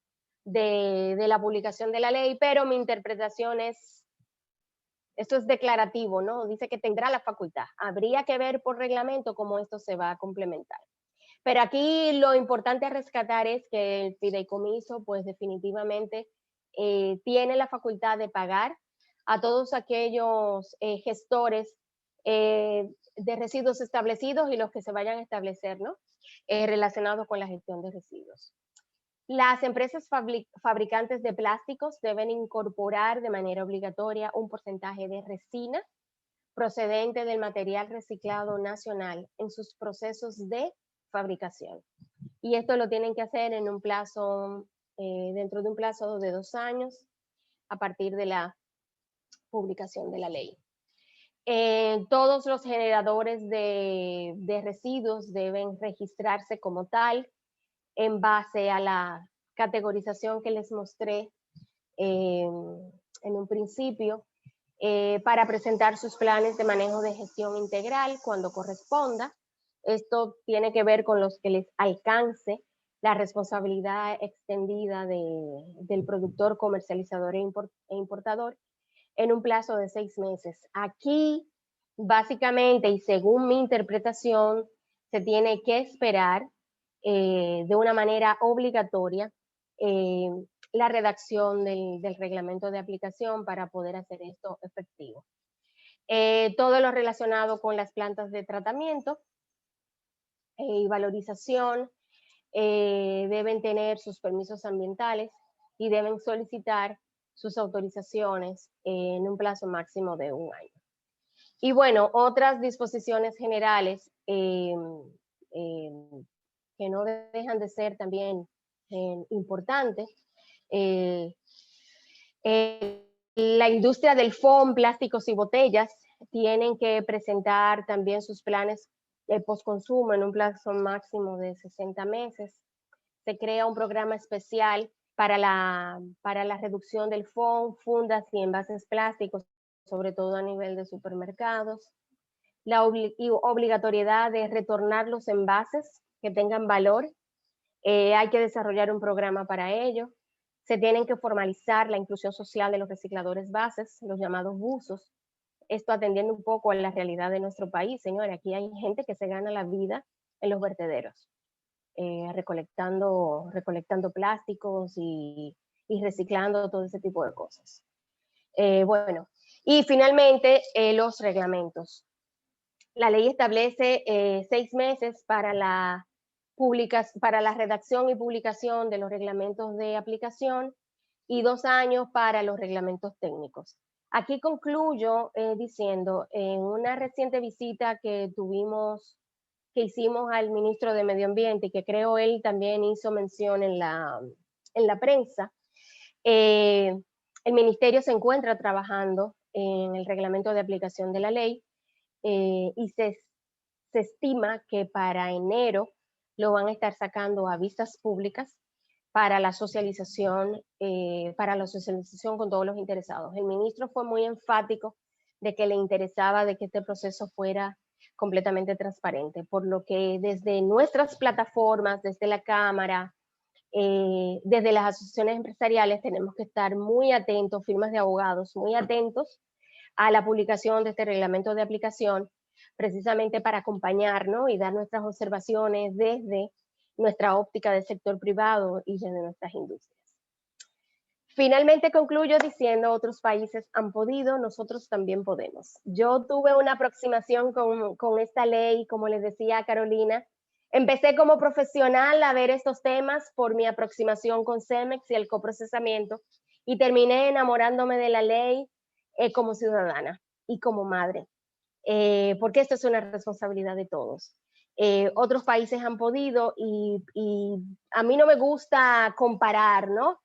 de la publicación de la ley, pero mi interpretación es, esto es declarativo, ¿no? Dice que tendrá la facultad. Habría que ver por reglamento cómo esto se va a complementar. Pero aquí lo importante a rescatar es que el fideicomiso, pues definitivamente tiene la facultad de pagar a todos aquellos gestores de residuos establecidos y los que se vayan a establecer, ¿no? Relacionados con la gestión de residuos. Las empresas fabricantes de plásticos deben incorporar de manera obligatoria un porcentaje de resina procedente del material reciclado nacional en sus procesos de fabricación. Y esto lo tienen que hacer en un plazo, dentro de un plazo de 2 años a partir de la publicación de la ley. Todos los generadores de residuos deben registrarse como tal en base a la categorización que les mostré en un principio, para presentar sus planes de manejo de gestión integral cuando corresponda. Esto tiene que ver con los que les alcance la responsabilidad extendida del productor, comercializador e importador en un plazo de 6 meses. Aquí, básicamente, y según mi interpretación, se tiene que esperar de una manera obligatoria la redacción del reglamento de aplicación para poder hacer esto efectivo. Todo lo relacionado con las plantas de tratamiento y valorización deben tener sus permisos ambientales y deben solicitar sus autorizaciones en un plazo máximo de 1 año. Y bueno, otras disposiciones generales que no dejan de ser también importantes. La industria del foam, plásticos y botellas tienen que presentar también sus planes de postconsumo en un plazo máximo de 60 meses. Se crea un programa especial para la reducción del foam, fundas y envases plásticos, sobre todo a nivel de supermercados. La obligatoriedad de retornar los envases que tengan valor. Hay que desarrollar un programa para ello. Se tienen que formalizar la inclusión social de los recicladores bases, los llamados buzos. Esto atendiendo un poco a la realidad de nuestro país, señores. Aquí hay gente que se gana la vida en los vertederos, recolectando plásticos y reciclando todo ese tipo de cosas. Bueno, y finalmente los reglamentos. La ley establece 6 meses para la redacción y publicación de los reglamentos de aplicación y 2 años para los reglamentos técnicos. Aquí concluyo diciendo, en una reciente visita que hicimos al ministro de Medio Ambiente, y que creo él también hizo mención en la prensa, el ministerio se encuentra trabajando en el reglamento de aplicación de la ley y se estima que para enero lo van a estar sacando a vistas públicas para la socialización con todos los interesados. El ministro fue muy enfático de que le interesaba de que este proceso fuera completamente transparente, por lo que desde nuestras plataformas, desde la Cámara, desde las asociaciones empresariales tenemos que estar muy atentos, firmas de abogados, muy atentos a la publicación de este reglamento de aplicación, precisamente para acompañar, ¿no? Y dar nuestras observaciones desde nuestra óptica del sector privado y desde nuestras industrias. Finalmente concluyo diciendo, otros países han podido, nosotros también podemos. Yo tuve una aproximación con esta ley, como les decía a Carolina. Empecé como profesional a ver estos temas por mi aproximación con CEMEX y el coprocesamiento, y terminé enamorándome de la ley como ciudadana y como madre, porque esto es una responsabilidad de todos. Otros países han podido y a mí no me gusta comparar, ¿no?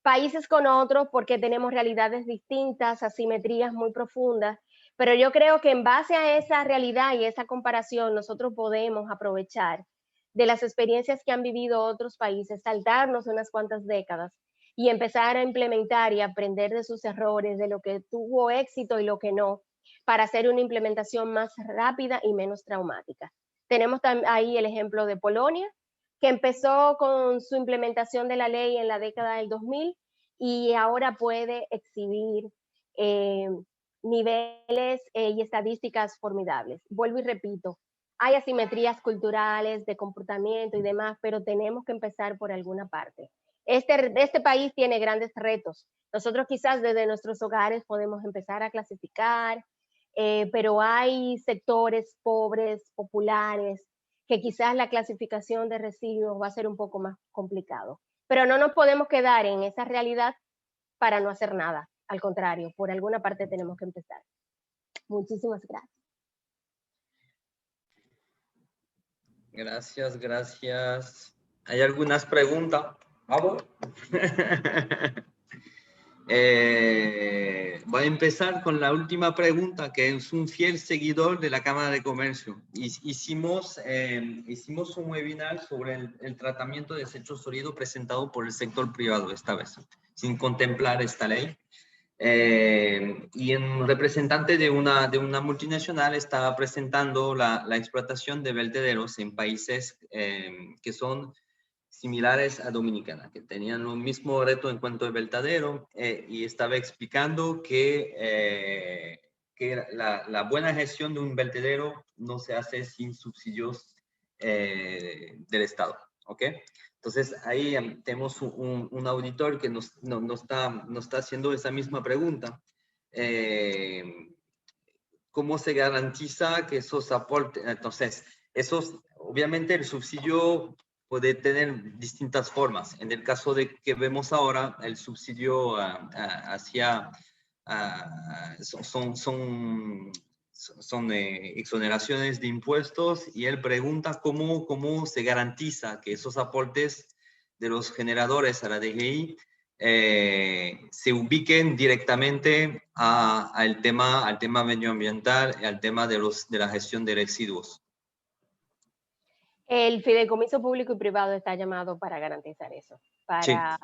países con otros porque tenemos realidades distintas, asimetrías muy profundas, pero yo creo que en base a esa realidad y esa comparación nosotros podemos aprovechar de las experiencias que han vivido otros países, saltarnos unas cuantas décadas y empezar a implementar y aprender de sus errores, de lo que tuvo éxito y lo que no, para hacer una implementación más rápida y menos traumática. Tenemos ahí el ejemplo de Polonia, que empezó con su implementación de la ley en la década del 2000 y ahora puede exhibir niveles y estadísticas formidables. Vuelvo y repito, hay asimetrías culturales, de comportamiento y demás, pero tenemos que empezar por alguna parte. Este país tiene grandes retos. Nosotros quizás desde nuestros hogares podemos empezar a clasificar, pero hay sectores pobres, populares, que quizás la clasificación de residuos va a ser un poco más complicado. Pero no nos podemos quedar en esa realidad para no hacer nada. Al contrario, por alguna parte tenemos que empezar. Muchísimas gracias. Gracias, gracias. ¿Hay algunas preguntas? ¿Vamos? Voy a empezar con la última pregunta, que es un fiel seguidor de la Cámara de Comercio. Hicimos un webinar sobre el tratamiento de desechos sólidos presentado por el sector privado esta vez, sin contemplar esta ley. Y un representante de una multinacional estaba presentando la explotación de vertederos en países que son similares a Dominicana, que tenían lo mismo reto en cuanto al vertedero, y estaba explicando que la buena gestión de un vertedero no se hace sin subsidios del Estado, ¿ok? Entonces, ahí tenemos un auditor que nos está haciendo esa misma pregunta. ¿Cómo se garantiza que esos aportes? Entonces, obviamente el subsidio puede tener distintas formas. En el caso de que vemos ahora, el subsidio son exoneraciones de impuestos, y él pregunta cómo se garantiza que esos aportes de los generadores a la DGI se ubiquen directamente al tema medioambiental y al tema de la gestión de residuos. El fideicomiso público y privado está llamado para garantizar eso, para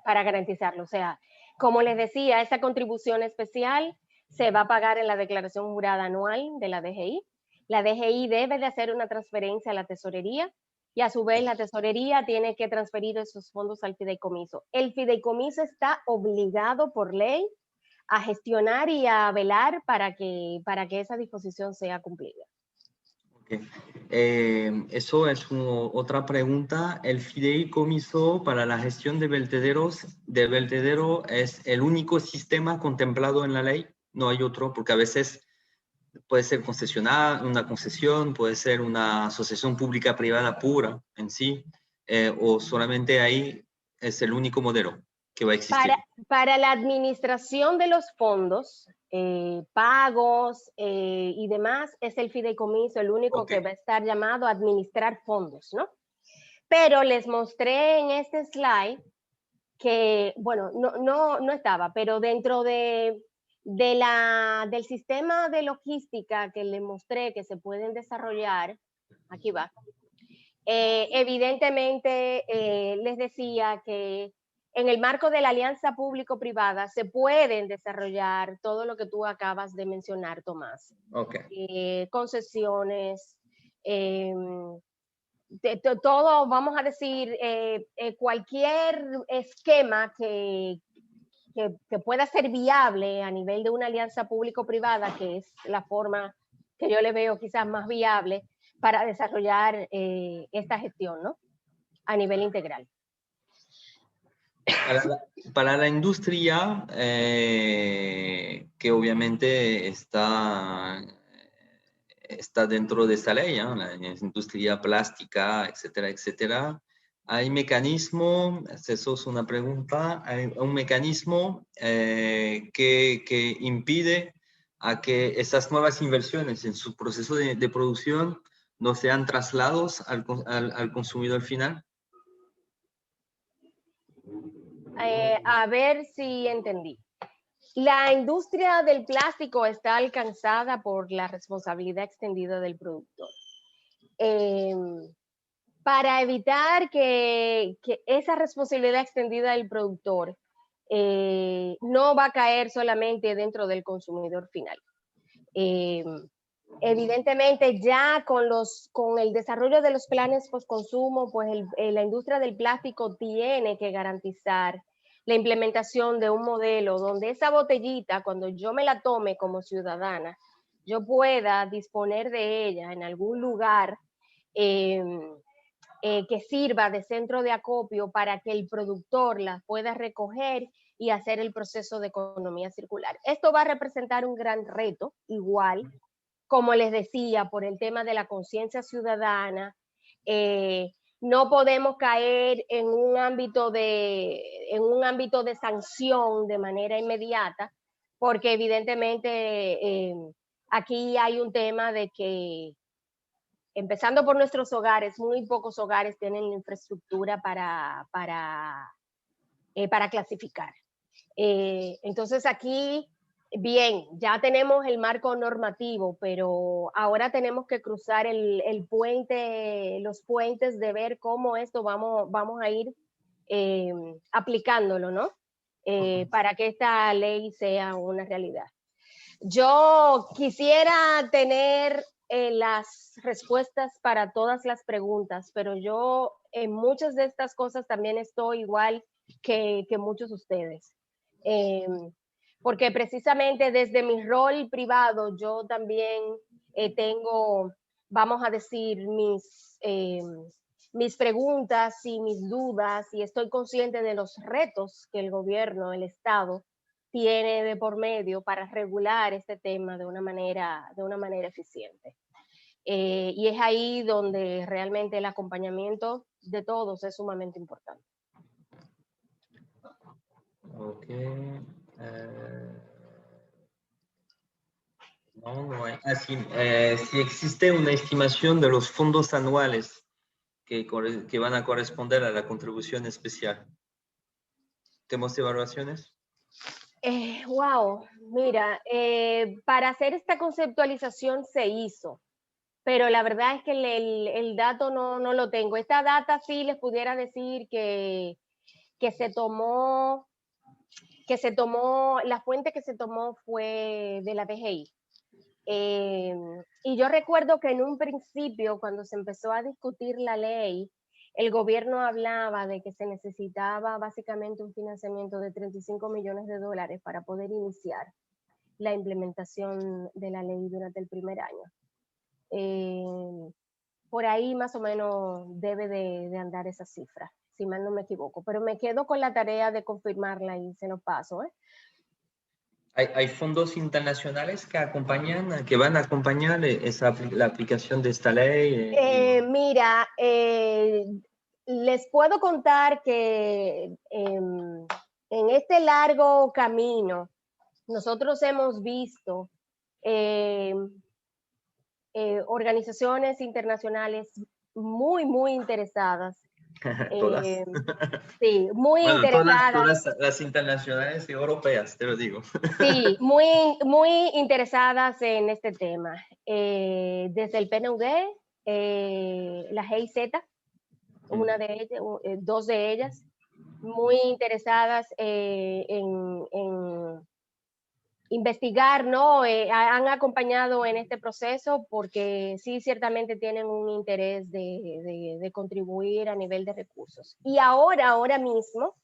garantizarlo. O sea, como les decía, esa contribución especial se va a pagar en la declaración jurada anual de la DGI. La DGI debe de hacer una transferencia a la tesorería y a su vez la tesorería tiene que transferir esos fondos al fideicomiso. El fideicomiso está obligado por ley a gestionar y a velar para que esa disposición sea cumplida. Okay. Eso es otra pregunta. ¿El fideicomiso para la gestión de vertedero es el único sistema contemplado en la ley? No hay otro, porque a veces puede ser una concesión, puede ser una asociación pública privada pura en sí, o solamente ahí es el único modelo que va a existir. Para la administración de los fondos, pagos y demás, es el fideicomiso el único que va a estar llamado a administrar fondos, ¿no? Pero les mostré en este slide que, bueno, no estaba, pero dentro del sistema de logística que les mostré que se pueden desarrollar, aquí va, evidentemente les decía que en el marco de la alianza público-privada se pueden desarrollar todo lo que tú acabas de mencionar, Tomás. Okay. Concesiones, todo, vamos a decir, cualquier esquema que pueda ser viable a nivel de una alianza público-privada, que es la forma que yo le veo quizás más viable para desarrollar esta gestión, ¿no? A nivel integral. Para la industria, que obviamente está dentro de esta ley, ¿no? La industria plástica, etcétera, etcétera, ¿hay mecanismo, eso es una pregunta, hay un mecanismo que impide a que esas nuevas inversiones en su proceso de producción no sean trasladados al consumidor final? A ver si entendí. La industria del plástico está alcanzada por la responsabilidad extendida del productor. Para evitar que esa responsabilidad extendida del productor no va a caer solamente dentro del consumidor final. Evidentemente ya con el desarrollo de los planes postconsumo, pues la industria del plástico tiene que garantizar la implementación de un modelo donde esa botellita, cuando yo me la tome como ciudadana, yo pueda disponer de ella en algún lugar que sirva de centro de acopio para que el productor la pueda recoger y hacer el proceso de economía circular. Esto va a representar un gran reto, igual, como les decía, por el tema de la conciencia ciudadana. No podemos caer en un ámbito de sanción de manera inmediata, porque evidentemente aquí hay un tema de que, empezando por nuestros hogares, muy pocos hogares tienen infraestructura para clasificar. Entonces aquí, bien, ya tenemos el marco normativo, pero ahora tenemos que cruzar el puente, los puentes de ver cómo esto vamos a ir aplicándolo, ¿no? Para que esta ley sea una realidad. Yo quisiera tener las respuestas para todas las preguntas, pero yo en muchas de estas cosas también estoy igual que muchos de ustedes. Porque precisamente desde mi rol privado yo también tengo, vamos a decir, mis preguntas y mis dudas, y estoy consciente de los retos que el gobierno, el Estado, tiene de por medio para regular este tema de una manera eficiente. Y es ahí donde realmente el acompañamiento de todos es sumamente importante. Ok. No hay. Así, si existe una estimación de los fondos anuales que van a corresponder a la contribución especial. ¿Tenemos evaluaciones? Wow, mira, para hacer esta conceptualización se hizo, pero la verdad es que el dato no lo tengo. Esta data sí les pudiera decir que se tomó, la fuente que se tomó fue de la DGI. Y yo recuerdo que en un principio, cuando se empezó a discutir la ley, el gobierno hablaba de que se necesitaba básicamente un financiamiento de 35 millones de dólares para poder iniciar la implementación de la ley durante el primer año. Por ahí más o menos debe de andar esa cifra, si mal no me equivoco, pero me quedo con la tarea de confirmarla y se lo paso. ¿Hay fondos internacionales que acompañan, que van a acompañar la aplicación de esta ley? Mira, les puedo contar que en este largo camino nosotros hemos visto organizaciones internacionales muy interesadas. Todas. Sí, muy bueno, interesadas. todas las internacionales y europeas, te lo digo. Sí, muy interesadas en este tema. Desde el PNUD, la GIZ, una de ellas, dos de ellas, muy interesadas en investigar, ¿no? Han acompañado en este proceso porque sí, ciertamente tienen un interés de contribuir a nivel de recursos. Y ahora mismo,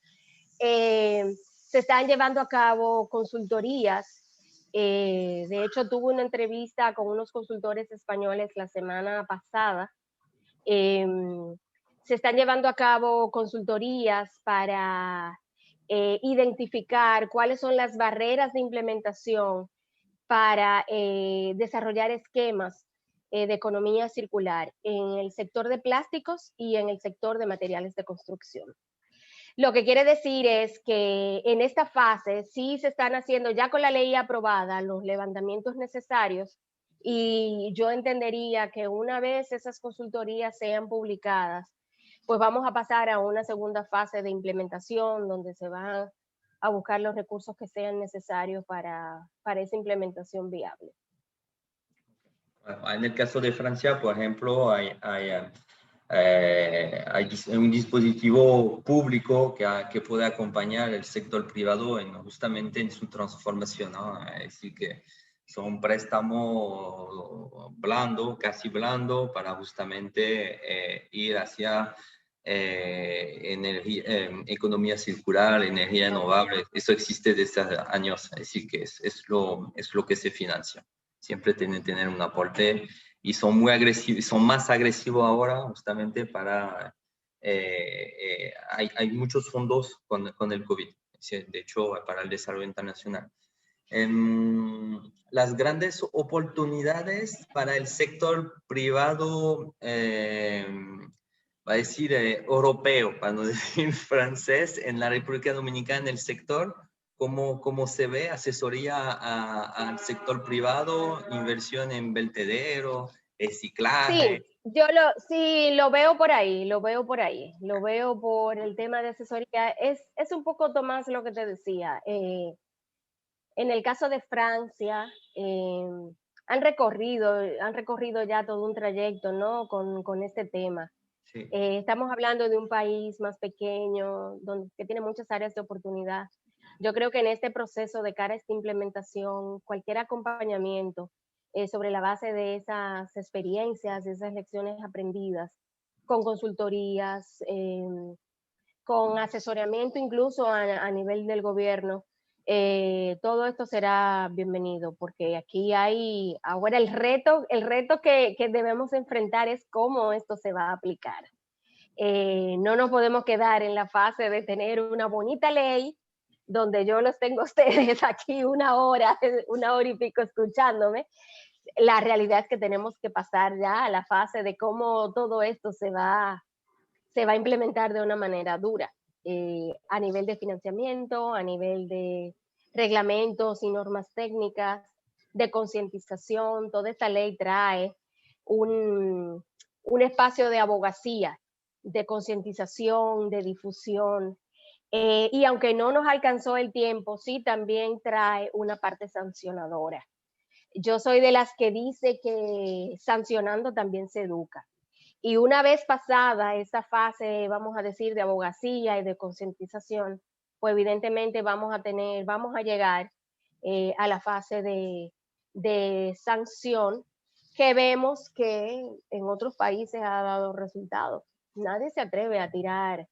se están llevando a cabo consultorías. De hecho, tuve una entrevista con unos consultores españoles la semana pasada. Se están llevando a cabo consultorías para identificar cuáles son las barreras de implementación para desarrollar esquemas de economía circular en el sector de plásticos y en el sector de materiales de construcción. Lo que quiere decir es que en esta fase sí se están haciendo, ya con la ley aprobada, los levantamientos necesarios, y yo entendería que una vez esas consultorías sean publicadas, pues vamos a pasar a una segunda fase de implementación donde se van a buscar los recursos que sean necesarios para esa implementación viable. En el caso de Francia, por ejemplo, hay un dispositivo público que puede acompañar el sector privado justamente en su transformación, ¿no? Es decir, que son préstamos blando, casi blando, para justamente ir hacia economía circular, energía renovable. Eso existe desde hace años, es decir, que es lo que se financia. Siempre tienen que tener un aporte y son muy agresivos, son más agresivos ahora justamente para... hay muchos fondos con el COVID, de hecho, para el desarrollo internacional. Las grandes oportunidades para el sector privado, va a decir europeo, para no decir francés, en la República Dominicana, el sector, ¿cómo se ve? ¿Asesoría al sector privado? ¿Inversión en vertedero? ¿Reciclaje? Sí, lo veo por ahí, lo veo por el tema de asesoría. Es un poco, Tomás, lo que te decía. En el caso de Francia, han recorrido ya todo un trayecto, ¿no? Con este tema. Sí. Estamos hablando de un país más pequeño, que tiene muchas áreas de oportunidad. Yo creo que en este proceso de cara a esta implementación, cualquier acompañamiento sobre la base de esas experiencias, de esas lecciones aprendidas, con consultorías, con asesoramiento incluso a nivel del gobierno, todo esto será bienvenido, porque aquí hay, ahora el reto que debemos enfrentar es cómo esto se va a aplicar. No nos podemos quedar en la fase de tener una bonita ley donde yo los tengo a ustedes aquí una hora y pico escuchándome. La realidad es que tenemos que pasar ya a la fase de cómo todo esto se va a implementar de una manera dura, a nivel de financiamiento, a nivel de reglamentos y normas técnicas, de concientización. Toda esta ley trae un espacio de abogacía, de concientización, de difusión, y aunque no nos alcanzó el tiempo, sí también trae una parte sancionadora. Yo soy de las que dice que sancionando también se educa. Y una vez pasada esa fase, vamos a decir, de abogacía y de concientización, pues evidentemente vamos a llegar a la fase de sanción, que vemos que en otros países ha dado resultados. Nadie se atreve a tirar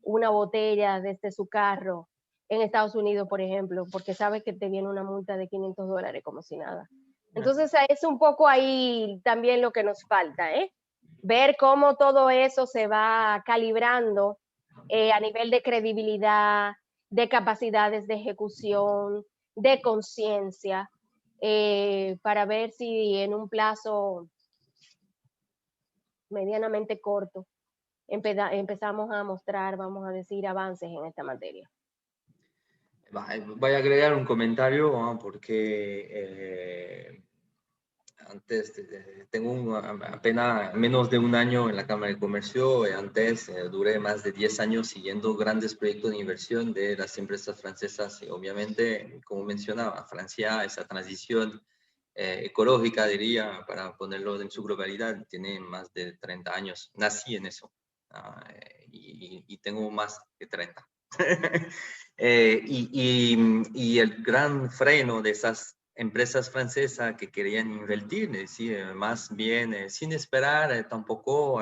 una botella desde su carro en Estados Unidos, por ejemplo, porque sabe que te viene una multa de $500 como si nada. Entonces es un poco ahí también lo que nos falta, ver cómo todo eso se va calibrando a nivel de credibilidad, de capacidades de ejecución, de conciencia, para ver si en un plazo medianamente corto empezamos a mostrar, vamos a decir, avances en esta materia. Voy a agregar un comentario, ¿no? Porque antes tengo apenas menos de un año en la Cámara de Comercio. Antes duré más de 10 años siguiendo grandes proyectos de inversión de las empresas francesas. Y obviamente, como mencionaba, Francia, esa transición ecológica, diría, para ponerlo en su globalidad, tiene más de 30 años. Nací en eso y tengo más que 30. Y el gran freno de esas empresas francesas que querían invertir, es decir, más bien sin esperar tampoco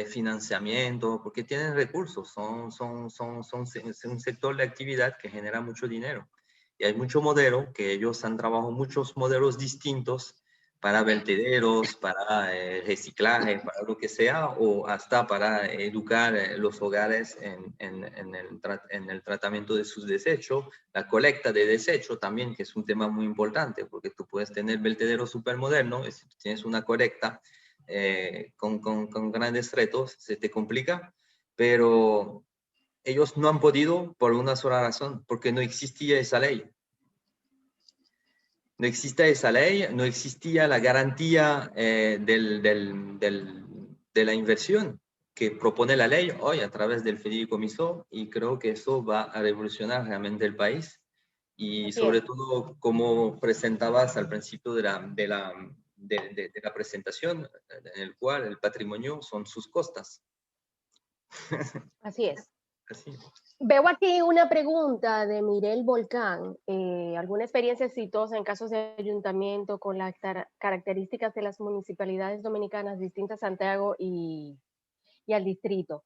financiamiento, porque tienen recursos, son un sector de actividad que genera mucho dinero. Y hay mucho modelo, que ellos han trabajado muchos modelos distintos para vertederos, para reciclaje, para lo que sea, o hasta para educar los hogares en el tratamiento de sus desechos, la colecta de desechos también, que es un tema muy importante, porque tú puedes tener vertederos súper modernos, si tú tienes una colecta con grandes retos, se te complica, pero ellos no han podido por una sola razón, porque no existía esa ley. No existía esa ley, no existía la garantía de la inversión. que propone la ley hoy a través del fideicomiso, y creo que eso va a revolucionar realmente el país. Y Así sobre es. todo, como presentabas al principio de la presentación, en el cual el patrimonio son sus costas. Así es. Así. Veo aquí una pregunta de Mirel Volcán. ¿Alguna experiencia exitosa en casos de ayuntamiento con las características de las municipalidades dominicanas distintas a Santiago y al distrito?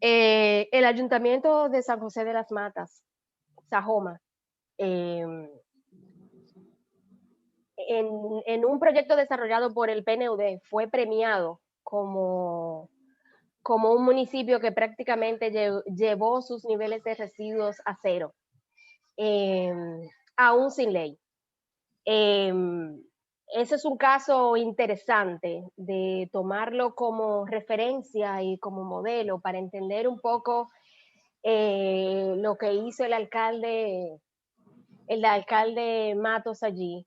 El ayuntamiento de San José de las Matas, Sajoma, eh, en un proyecto desarrollado por el PNUD fue premiado como un municipio que prácticamente llevó sus niveles de residuos a cero, aún sin ley. Ese es un caso interesante de tomarlo como referencia y como modelo para entender un poco lo que hizo el alcalde Matos allí.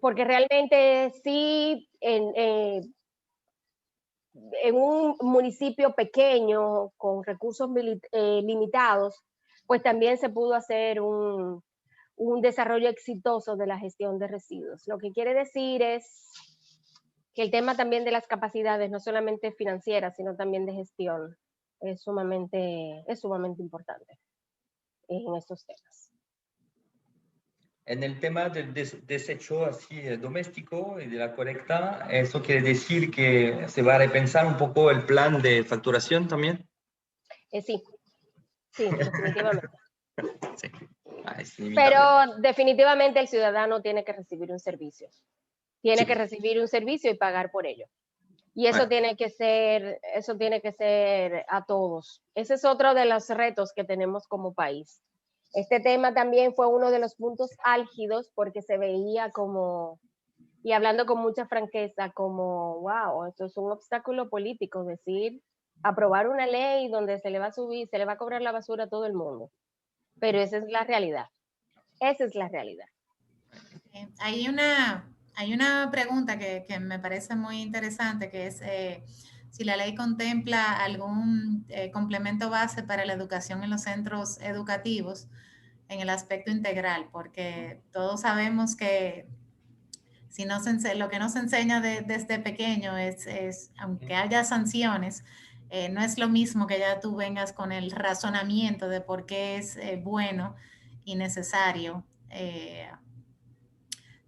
Porque realmente sí, en un municipio pequeño con recursos limitados, pues también se pudo hacer un desarrollo exitoso de la gestión de residuos. Lo que quiere decir es que el tema también de las capacidades, no solamente financieras, sino también de gestión, es sumamente importante en estos temas. En el tema del desecho así doméstico y de la colecta, ¿eso quiere decir que se va a repensar un poco el plan de facturación también? Sí, definitivamente. Sí. Es inevitable. Pero definitivamente el ciudadano tiene que recibir un servicio. Tiene que recibir un servicio y pagar por ello. Y eso tiene que ser a todos. Ese es otro de los retos que tenemos como país. Este tema también fue uno de los puntos álgidos porque se veía como, y hablando con mucha franqueza, como, wow, esto es un obstáculo político, decir, aprobar una ley donde se le va a cobrar la basura a todo el mundo. Pero esa es la realidad. Esa es la realidad. Hay una pregunta que me parece muy interesante, que es si la ley contempla algún complemento base para la educación en los centros educativos en el aspecto integral, porque todos sabemos que si no lo que nos enseña desde pequeño es, aunque haya sanciones, no es lo mismo que ya tú vengas con el razonamiento de por qué es bueno y necesario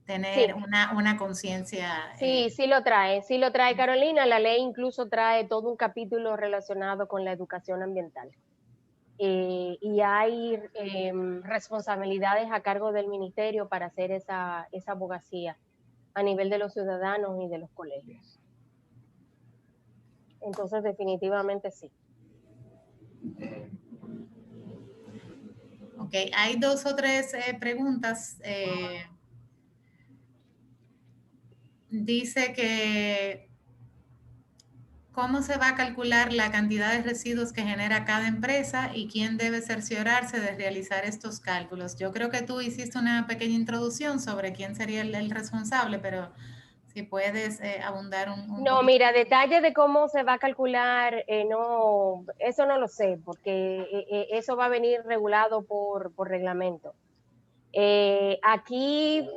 tener Sí. una conciencia. Sí lo trae Carolina. La ley incluso trae todo un capítulo relacionado con la educación ambiental. Y hay responsabilidades a cargo del ministerio para hacer esa abogacía a nivel de los ciudadanos y de los colegios. Entonces, definitivamente sí. Ok, hay 2 o 3 preguntas. Dice que ¿cómo se va a calcular la cantidad de residuos que genera cada empresa y quién debe cerciorarse de realizar estos cálculos? Yo creo que tú hiciste una pequeña introducción sobre quién sería el responsable, pero si puedes abundar un No, poquito. mira, detalle de cómo se va a calcular, no, eso no lo sé, porque eso va a venir regulado por reglamento. Aquí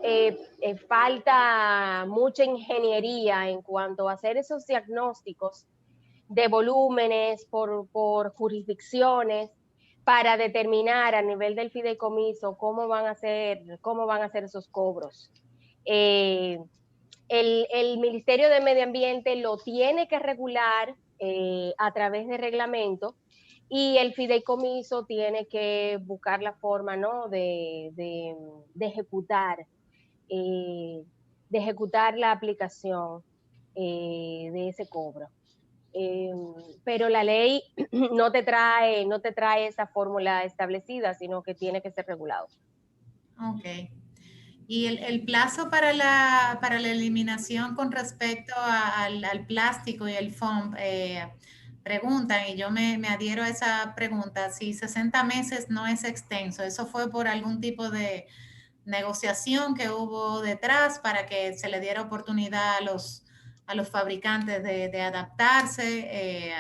falta mucha ingeniería en cuanto a hacer esos diagnósticos de volúmenes por jurisdicciones para determinar a nivel del fideicomiso cómo van a ser esos cobros. El Ministerio de Medio Ambiente lo tiene que regular a través de reglamento, y el fideicomiso tiene que buscar la forma, ¿no?, de ejecutar la aplicación de ese cobro. Pero la ley no te trae esa fórmula establecida, sino que tiene que ser regulado. Ok. Y el plazo para la eliminación con respecto al plástico y el foam, preguntan, y yo me adhiero a esa pregunta, si 60 meses no es extenso, ¿eso fue por algún tipo de negociación que hubo detrás para que se le diera oportunidad a a los fabricantes de adaptarse,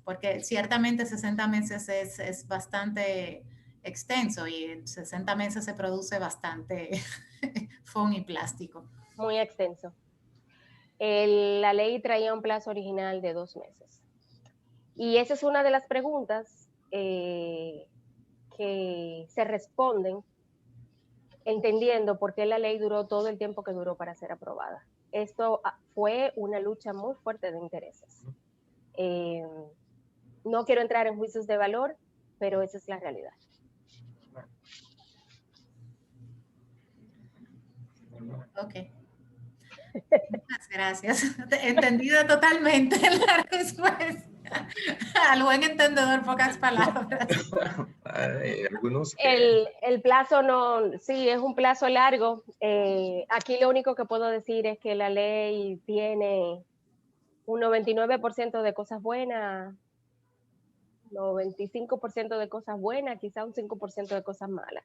porque ciertamente 60 meses es bastante extenso y en 60 meses se produce bastante foam y plástico. Muy extenso. La ley traía un plazo original de 2 meses. Y esa es una de las preguntas que se responden entendiendo por qué la ley duró todo el tiempo que duró para ser aprobada. Esto fue una lucha muy fuerte de intereses. No quiero entrar en juicios de valor, pero esa es la realidad. Ok. Muchas gracias. Entendida totalmente la respuesta. Al buen entendedor, pocas palabras. Algunos que... El plazo no, sí, es un plazo largo. Aquí lo único que puedo decir es que la ley tiene un 99% de cosas buenas, 95% de cosas buenas, quizá un 5% de cosas malas.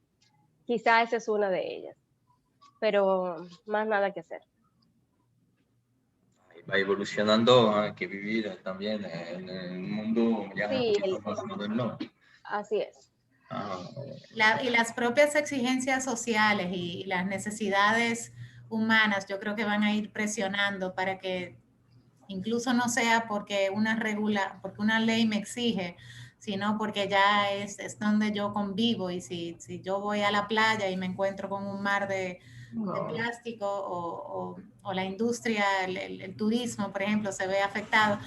Quizá esa es una de ellas, pero más nada que hacer. Va evolucionando, hay que vivir también en un mundo ya Sí, un poquito más moderno. así es. Y las propias exigencias sociales y las necesidades humanas, yo creo que van a ir presionando para que incluso no sea porque una ley me exige, sino porque ya es donde yo convivo, y si yo voy a la playa y me encuentro con un mar de plástico o la industria, el turismo, por ejemplo, se ve afectado,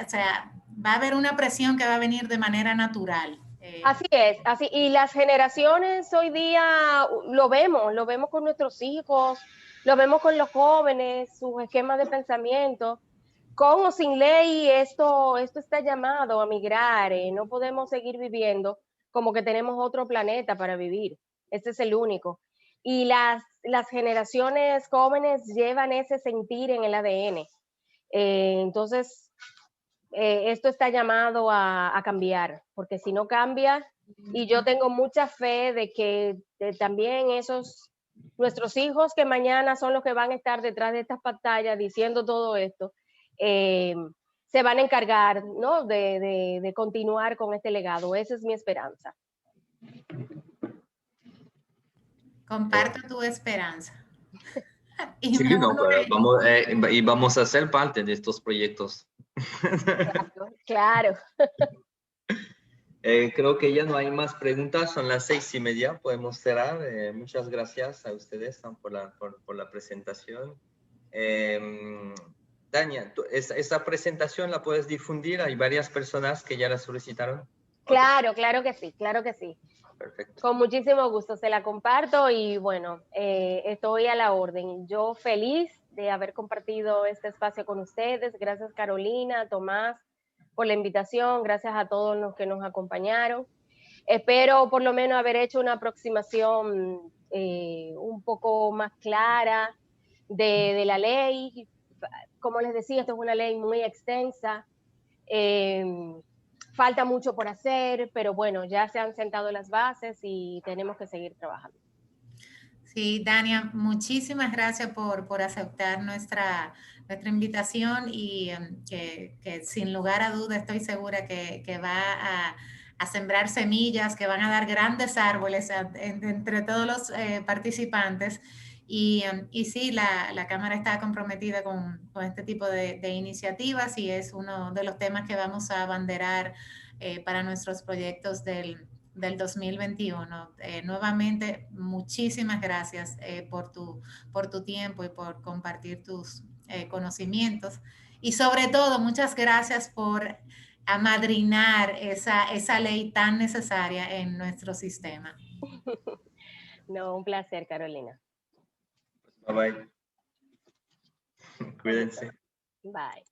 o sea, va a haber una presión que va a venir de manera natural. Así es, así. Y las generaciones hoy día lo vemos con nuestros hijos, lo vemos con los jóvenes, sus esquemas de pensamiento. Con o sin ley, esto está llamado a migrar. No podemos seguir viviendo como que tenemos otro planeta para vivir. Este es el único. Y las generaciones jóvenes llevan ese sentir en el ADN. Entonces, esto está llamado a cambiar, porque si no cambia, y yo tengo mucha fe de que también nuestros hijos que mañana son los que van a estar detrás de estas pantallas diciendo todo esto, se van a encargar, ¿no?, de continuar con este legado. Esa es mi esperanza. Comparto tu esperanza. Y Sí, no, vamos a ser parte de estos proyectos. Claro. Creo que ya no hay más preguntas, son las 6:30, podemos cerrar. Muchas gracias a ustedes por la presentación. Dania, esa presentación la puedes difundir, hay varias personas que ya la solicitaron. Claro, claro que sí, claro que sí. Perfecto. Con muchísimo gusto, se la comparto y bueno, estoy a la orden. Yo feliz de haber compartido este espacio con ustedes. Gracias Carolina, Tomás, por la invitación. Gracias a todos los que nos acompañaron. Espero por lo menos haber hecho una aproximación un poco más clara de la ley. Como les decía, esto es una ley muy extensa. Falta mucho por hacer, pero bueno, ya se han sentado las bases y tenemos que seguir trabajando. Sí, Dania, muchísimas gracias por aceptar nuestra invitación y que sin lugar a duda estoy segura que va a sembrar semillas que van a dar grandes árboles entre todos los participantes. Y sí, la Cámara está comprometida con este tipo de iniciativas y es uno de los temas que vamos a abanderar para nuestros proyectos del 2021. Nuevamente, muchísimas gracias por tu tiempo y por compartir tus conocimientos. Y sobre todo, muchas gracias por amadrinar esa ley tan necesaria en nuestro sistema. No, un placer, Carolina. Bye bye. Cuídense. Bye.